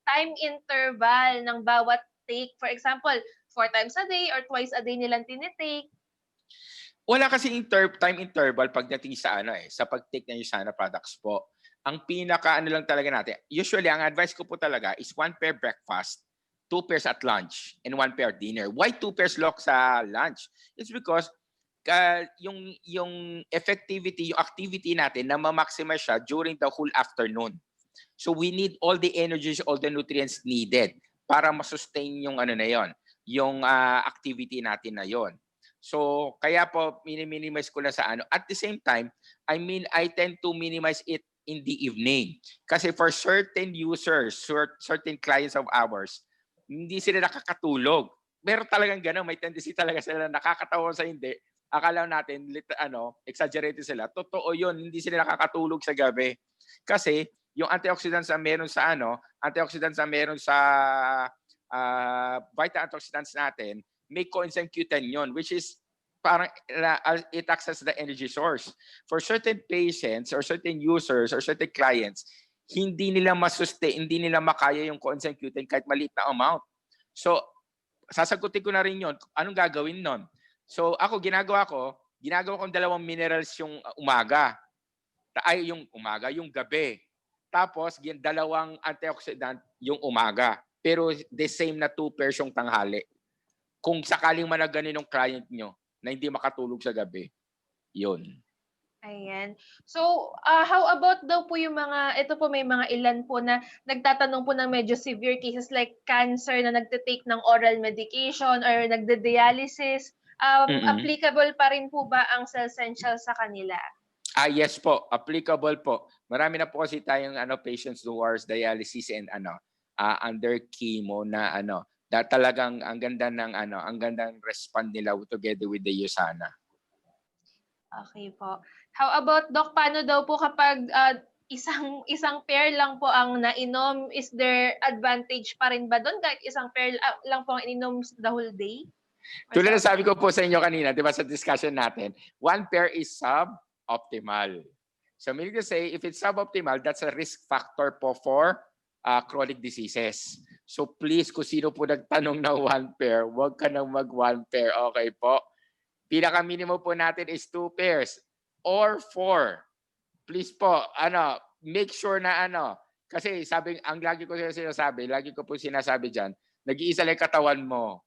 time interval ng bawat take? For example, 4 times a day or twice a day nilang tinitake. Wala kasi time interval pagdating sa sa pag-take ng Usana products po. Ang pinaka lang talaga natin, usually ang advice ko po talaga is 1 pair breakfast, 2 pairs at lunch, and 1 pair dinner. Why 2 pairs lock sa lunch? It's because yung effectivity, yung activity natin na ma-maximize siya during the whole afternoon. So we need all the energies, all the nutrients needed para ma-sustain yung na yon, yung activity natin na yon. So, kaya po, minimize ko na sa At the same time, I tend to minimize it in the evening. Kasi for certain users, certain clients of ours, hindi sila nakakatulog. Pero talagang gano'n, may tendency talaga sila nakakatawa sa hindi. Akala natin, exaggerated sila. Totoo yun, hindi sila nakakatulog sa gabi. Kasi, yung antioxidants na meron sa vital antioxidants natin, may coenzyme Q10 yon, which is parang it acts as the energy source. For certain patients or certain users or certain clients, hindi nila hindi nila makaya yung coenzyme Q10 kahit maliit na amount. So, sasagutin ko na rin yon. Anong gagawin nun? So, ginagawa kong 2 minerals yung umaga. Yung gabi. Tapos, 2 antioxidant yung umaga. Pero the same na 2 pairs yung tanghali. Kung sakaling managanin ng client nyo na hindi makatulog sa gabi, yun. Ayan. So, how about daw po yung ito po may mga ilan po na nagtatanong po ng medyo severe cases like cancer na nagte-take ng oral medication or nagde-dialysis. Applicable pa rin po ba ang cell essential sa kanila? Yes po, applicable po. Marami na po kasi tayong patients who are dialysis and under chemo na talagang ang ganda ng respond nila together with the Usana. Okay po. How about Doc, paano daw po kapag isang pair lang po ang nainom, is there advantage pa rin ba doon kahit isang pair lang po ang ininom the whole day? Tulad na sabi ko po sa inyo kanina, di ba sa discussion natin, 1 pair is suboptimal. So meaning to say, if it's suboptimal, that's a risk factor po for chronic diseases. So please, kung sino po nagtanong na 1 pair, huwag ka nang mag 1 pair. Okay po? Pinaka-minimum po natin is 2 pairs or 4. Please po, make sure na kasi lagi ko po sinasabi dyan, nag-iisa lang katawan mo.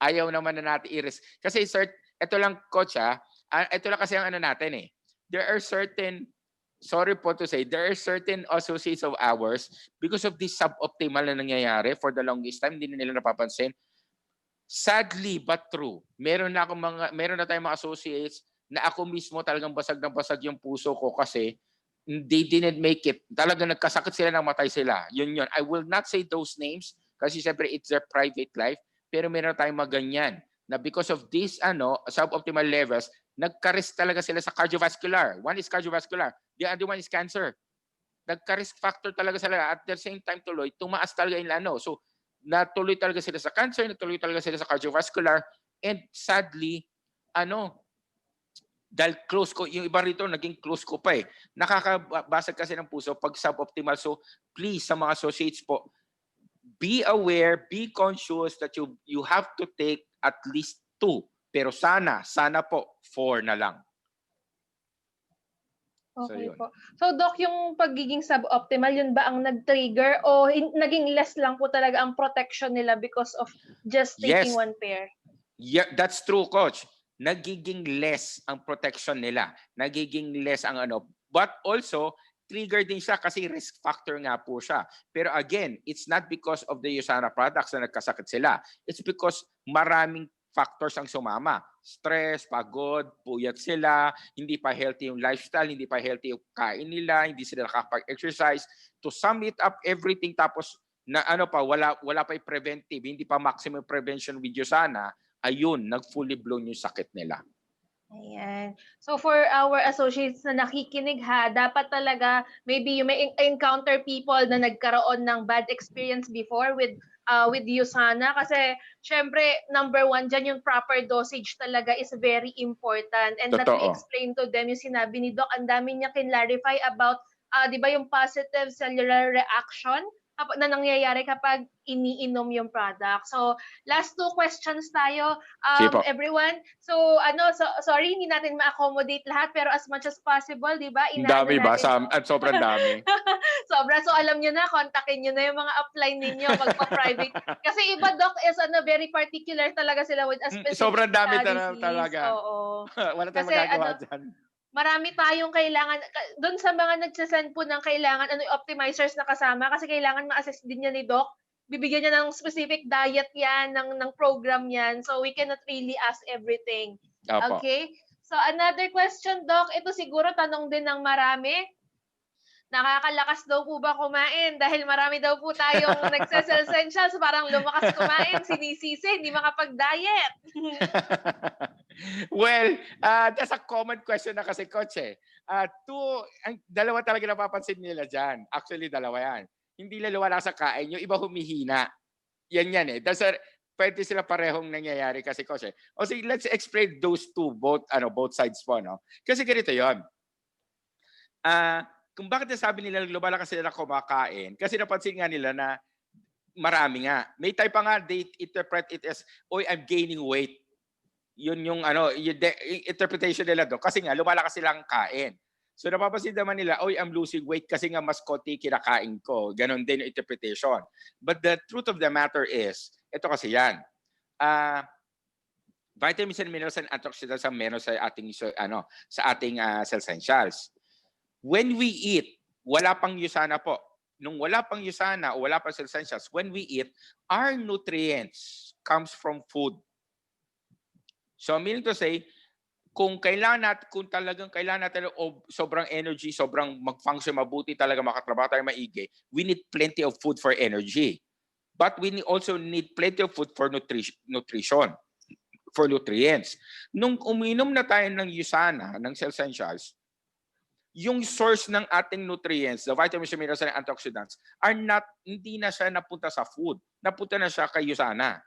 Ayaw naman na natin i-risk. Kasi ito lang coach ito lang kasi ang natin There are certain, sorry po to say, there are certain associates of ours because of this suboptimal na nangyayari for the longest time, hindi nila napapansin. Sadly but true, meron na tayong mga associates na ako mismo talagang basag ng basag yung puso ko kasi they didn't make it. Talagang nagkasakit sila, namatay sila. Yun. I will not say those names kasi siyempre it's their private life. Pero meron tayong maganyan na because of this suboptimal levels, nagka-risk talaga sila sa cardiovascular. One is cardiovascular. The other one is cancer. Nagka-risk factor talaga sila. At the same time tuloy, tumaas talaga yung So, natuloy talaga sila sa cancer, natuloy talaga sila sa cardiovascular. And sadly, dahil close ko, yung iba rito naging close ko pa nakakabasag kasi ng puso pag suboptimal. So, please, sa mga associates po, be aware, be conscious that you have to take at least 2. Pero sana po 4 na lang. Okay po. So Doc, yung pagiging suboptimal, yun ba ang nag-trigger o naging less lang po talaga ang protection nila because of just taking 1 pair? Yeah, that's true, coach. Nagiging less ang protection nila. Nagiging less ang But also, trigger din siya kasi risk factor nga po siya. Pero again, it's not because of the Usana products na nagkasakit sila. It's because maraming factors ang sumama. Stress, pagod, puyat sila, hindi pa healthy yung lifestyle, hindi pa healthy yung kain nila, hindi sila nakapag-exercise. To sum it up everything, tapos na wala pa preventive, hindi pa maximum prevention with Usana, ayun, nag-fully blown yung sakit nila. Ayan. So for our associates na nakikinig ha, dapat talaga maybe you may encounter people na nagkaroon ng bad experience before with USANA kasi syempre number one dyan yung proper dosage talaga is very important and that we Totoo. explain to them yung sinabi ni Doc, ang dami niya kinlarify about di ba yung positive cellular reaction na nangyayari kapag iniinom yung product. So last two questions tayo. Sige po. Everyone. So, sorry, hindi natin ma-accommodate lahat, pero as much as possible, di ba, Ang inaano dami ba? natin to. Sobrang dami. Sobra. So, alam nyo na, kontakin nyo na yung mga upline ninyo, magpa-private. Kasi iba, Doc, is very particular talaga sila with a specific Sobrang dami disease. talaga. Oo. Wala tayong Kasi, magagawa dyan. marami tayong kailangan, doon sa mga nagsasend po ng kailangan, yung optimizers na kasama, kasi kailangan ma-assess din niya ni Doc. Bibigyan niya ng specific diet yan, ng program yan. So, we cannot really ask everything. Opo. Okay? So, another question, Doc. Ito siguro tanong din ng marami. Nakakalakas daw po ba kumain? Dahil marami daw po tayong nagsa-essentials, parang lumakas kumain, sinisisi, hindi makapag-diet. Well, that's a common question na kasi, Coach eh. Dalawa talaga napapansin nila dyan. Actually, dalawa yan. Hindi lalawa lang sa kain, yung iba humihina. Yan eh. Pwede sila parehong nangyayari kasi, Coach eh. O sige, let's explain those two, both sides po, no? Kasi ganito yon. Kung bakit nasabi nila lumalakas sila na kumakain, kasi napansin nga nila na marami nga. May type pa nga, they interpret it as, oy, I'm gaining weight. Yun yung interpretation nila doon. Kasi nga, lumalakas silang kain. So napapansin naman nila, oy, I'm losing weight kasi nga mas konti kinakain ko. Ganon din yung interpretation. But the truth of the matter is, ito kasi yan. Vitamins and minerals and antioxidants ang meron sa ating cell essentials. When we eat, wala pang USANA po. Nung wala pang USANA o wala pang cell essentials, when we eat, our nutrients comes from food. So meaning to say, kung talagang kailangan natin sobrang energy, sobrang mag-function mabuti, talaga makatrabaho tayo maigi, we need plenty of food for energy. But we also need plenty of food for nutrition, for nutrients. Nung uminom na tayo ng USANA, ng cell essentials, yung source ng ating nutrients, the vitamins, minerals, and antioxidants, hindi na siya napunta sa food. Napunta na siya kay USANA.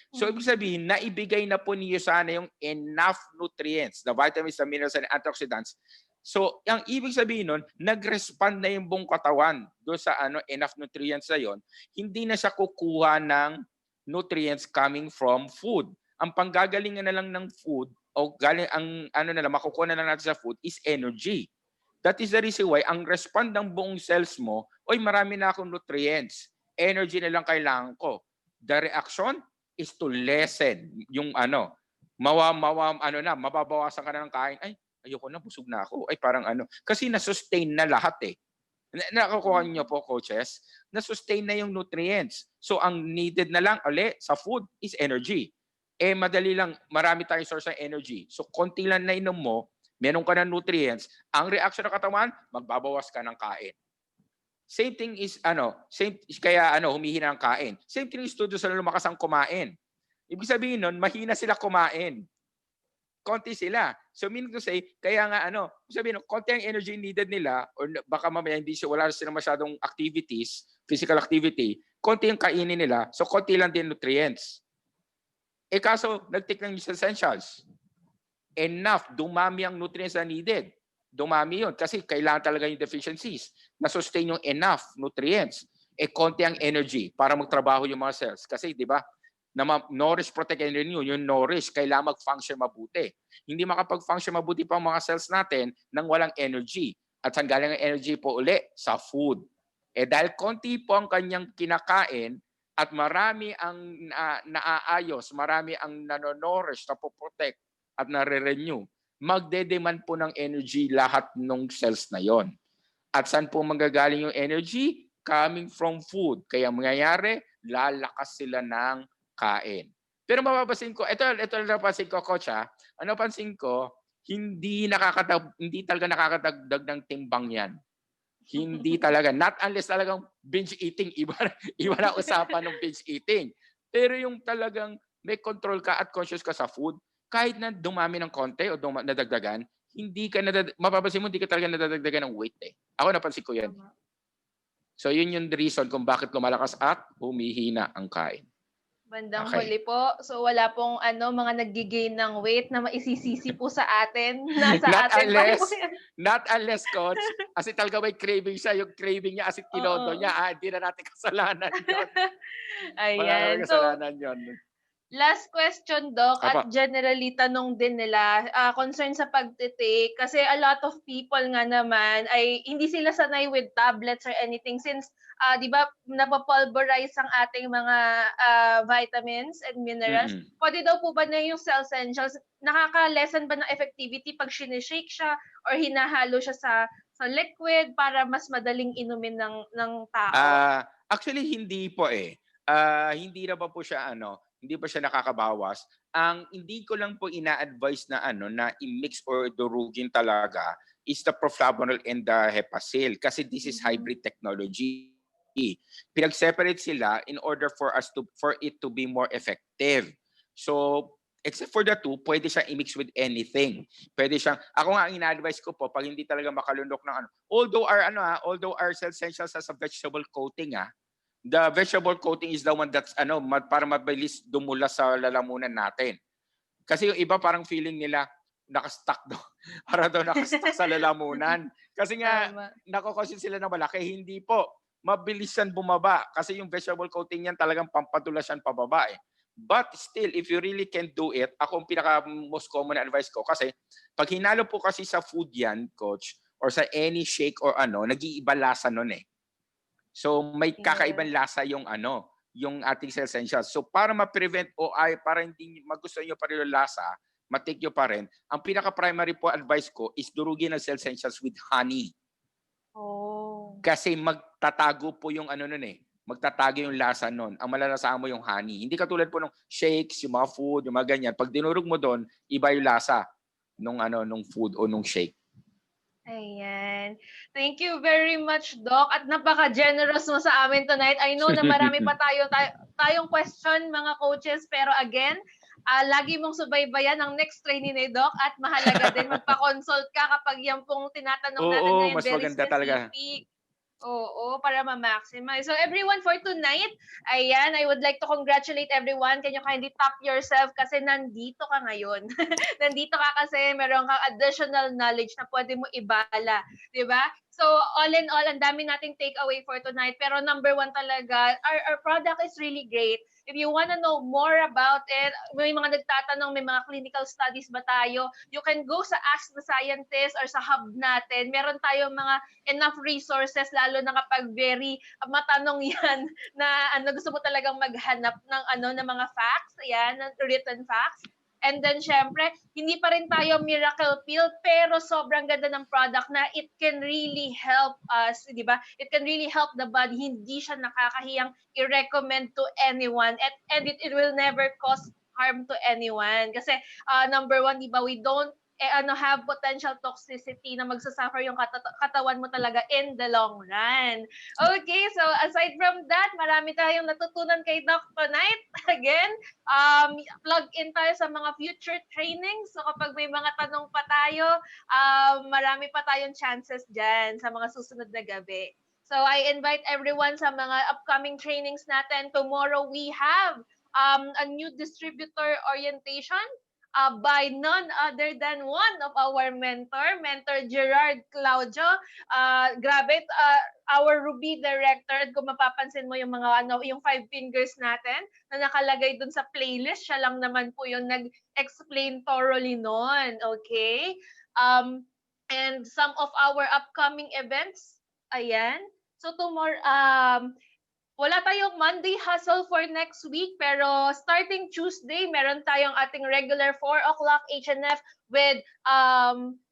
So, ibig sabihin, naibigay na po ni USANA yung enough nutrients, the vitamins, the minerals, and antioxidants. So, ang ibig sabihin nun, nag-respond na yung buong katawan doon sa enough nutrients na yon. Hindi na siya kukuha ng nutrients coming from food. Ang panggagalingan na lang ng food, o galing makukuha na lang natin sa food is energy. That is the reason why ang respond ng buong cells mo, oy, marami na akong nutrients. Energy na lang kailangan ko. The reaction is to lessen yung mababawasan ka na ng kain. Ay, ayoko na, busog na ako. Ay, parang kasi na-sustain na lahat eh. Nakakuha niyo po, coaches, na-sustain na yung nutrients. So, ang needed na lang sa food is energy. Madali lang, marami tayong source ng energy. So, konti lang na inom mo, meron ka ng nutrients, ang reaction ng katawan, magbabawas ka ng kain. Same thing is, kaya humihina ang kain. Same thing is to sa lumakas ang kumain. Ibig sabihin nun, mahina sila kumain. Konti sila. So meaning to say, kaya nga sabihin nun, konti ang energy needed nila, or baka mamaya wala sila masyadong activities, physical activity, konti yung kainin nila, so konti lang din nutrients. Kaso, nag-take ng essentials. Enough, dumami ang nutrients na needed. Dumami yun kasi kailangan talaga yung deficiencies na sustain yung enough nutrients. Konti ang energy para magtrabaho yung mga cells. Kasi di ba, nourish, protect, and renew, yung nourish, kailangan mag-function mabuti. Hindi makapag-function mabuti pa ang mga cells natin nang walang energy. At saan galing ang energy po uli? Sa food. Dahil konti po ang kanyang kinakain at marami ang naaayos, marami ang nanonourish, napoprotect, at nare-renew, magde-demand po ng energy lahat ng cells na yon. At saan po manggagaling yung energy? Coming from food. Kaya mangyayari, lalakas sila ng kain. Pero mapapansin ko, ito napansin ko, coach ano pansin ko, hindi talaga nakakadagdag ng timbang yan. Hindi talaga. Not unless talagang binge eating. Iba na usapan ng binge eating. Pero yung talagang may control ka at conscious ka sa food, kahit na dumami ng konti o nadagdagan, hindi ka mapapansin mo hindi ka talaga nadadagdagan ng weight eh. Ako napansin ko 'yan. Tama. So yun yung reason kung bakit lumalakas at humihina ang kain. Bandang Okay. huli po. So wala pong mga nagge-gain ng weight na maisisisi po sa atin. Nasa Not atin pa rin po unless, yan. not unless coach, kasi talaga may craving siya, yung craving niya kasi tinodo Oo. niya, hindi na natin kasalanan yon. Wala naman Ayan. So, kasalanan yon. last question, Doc, at Apa. generally tanong din nila, concern sa pagte-take kasi a lot of people nga naman ay hindi sila sanay with tablets or anything since 'di ba napapulverize ang ating mga vitamins and minerals. Mm. Puwede daw po ba na yung cell essentials nakaka-lessen ba ng effectivity 'pag shine-shake siya or hinahalo siya sa liquid para mas madaling inumin ng tao? Actually hindi po eh. Hindi na po siya hindi pa siya nakakabawas. Ang hindi ko lang po ina-advise na na i-mix or durugin talaga is the proflavanol and the hepasil kasi this is Mhm. hybrid technology. Pinag-separate sila in order for it to be more effective. So except for the two, pwede siyang i-mix with anything. Pwede siyang ako nga ang ina-advise ko po pag hindi talaga makalunok ng although our cell essentials has a vegetable coating the vegetable coating is the one that's para mabilis dumulas sa lalamunan natin. Kasi yung iba parang feeling nila nakastuck daw. Para daw nakastuck sa lalamunan. Kasi nga Tama. nakokonsin sila ng malaki, hindi po. Mabilis yan bumaba kasi yung vegetable coating yan talagang pampadulas yan pababa eh. But still, if you really can do it, ako ang pinaka most common advice ko kasi pag hinalo po kasi sa food yan, coach, or sa any shake or nag-iiba lasa nun eh. So may Yes. kakaibang lasa yung ating cell essentials. So para ma-prevent para hindi magustuhan nyo pa rin yung lasa, matik nyo pa rin, ang pinaka-primary po advice ko is durugin ang cell essentials with honey. Oh. Kasi magtatago po yung magtatago yung lasa nun. Ang malalasahan mo yung honey. Hindi katulad po ng shakes, yung mga food, yung mga ganyan. Pag dinurog mo doon, iba yung lasa nung food o nung shake. Ayan. Thank you very much, Doc. At napaka-generous mo sa amin tonight. I know na marami pa tayong question, mga coaches. Pero again, lagi mong subaybayan ang next training ni Doc at mahalaga din magpa-consult ka kapag yan pong tinatanong natin Oo, ngayon mas very maganda talaga. specific. Oo, para ma-maximize. So everyone, for tonight, ayan, I would like to congratulate everyone. Can you kindly tap yourself kasi nandito ka ngayon. Nandito ka kasi meron kang additional knowledge na pwede mo ibala, 'di ba? So all in all, ang dami nating takeaway for tonight. Pero number one talaga, our product is really great. If you wanna know more about it, may mga nagtatanong, may mga clinical studies ba tayo? You can go sa Ask the Scientist or sa hub natin. Meron tayong mga enough resources, lalo na kapag very matanong yan na gusto mo talagang maghanap ng mga facts, yan, ng written facts. And then, syempre, hindi pa rin tayo miracle pill, pero sobrang ganda ng product na it can really help us, di ba? It can really help the body. Hindi siya nakakahiyang i-recommend to anyone. And it will never cause harm to anyone. Kasi, number one, di ba, we don't have potential toxicity na magsasuffer yung katawan mo talaga in the long run. Okay, so aside from that, marami tayong natutunan kay Doc tonight. Again, plug in tayo sa mga future trainings. So kapag may mga tanong pa tayo, marami pa tayong chances dyan sa mga susunod na gabi. So I invite everyone sa mga upcoming trainings natin. Tomorrow we have a new distributor orientation by none other than one of our Mentor Gerard Claudio. Grabe, our Ruby director. At kung mapapansin mo yung mga yung five fingers natin na nakalagay dun sa playlist, siya lang naman po yung nag-explain thoroughly nun. Okay? And some of our upcoming events, ayan. So tomorrow, wala tayong Monday hustle for next week, pero starting Tuesday, meron tayong ating regular 4 o'clock H&F with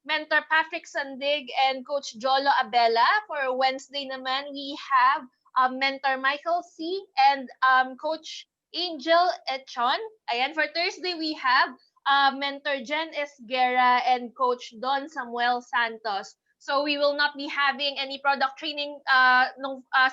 Mentor Patrick Sandig and Coach Jolo Abella. For Wednesday naman, we have Mentor Michael C. and Coach Angel Echon. Ayan, for Thursday, we have Mentor Jen Esguerra and Coach Don Samuel Santos. So we will not be having any product training sa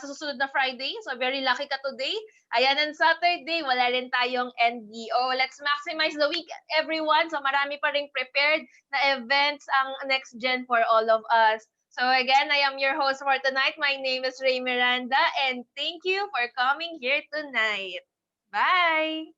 susunod na Friday. So very lucky ka today. Ayan, and Saturday, wala rin tayong NDO. Let's maximize the week, everyone. So marami pa rin prepared na events ang next gen for all of us. So again, I am your host for tonight. My name is Ray Miranda, and thank you for coming here tonight. Bye!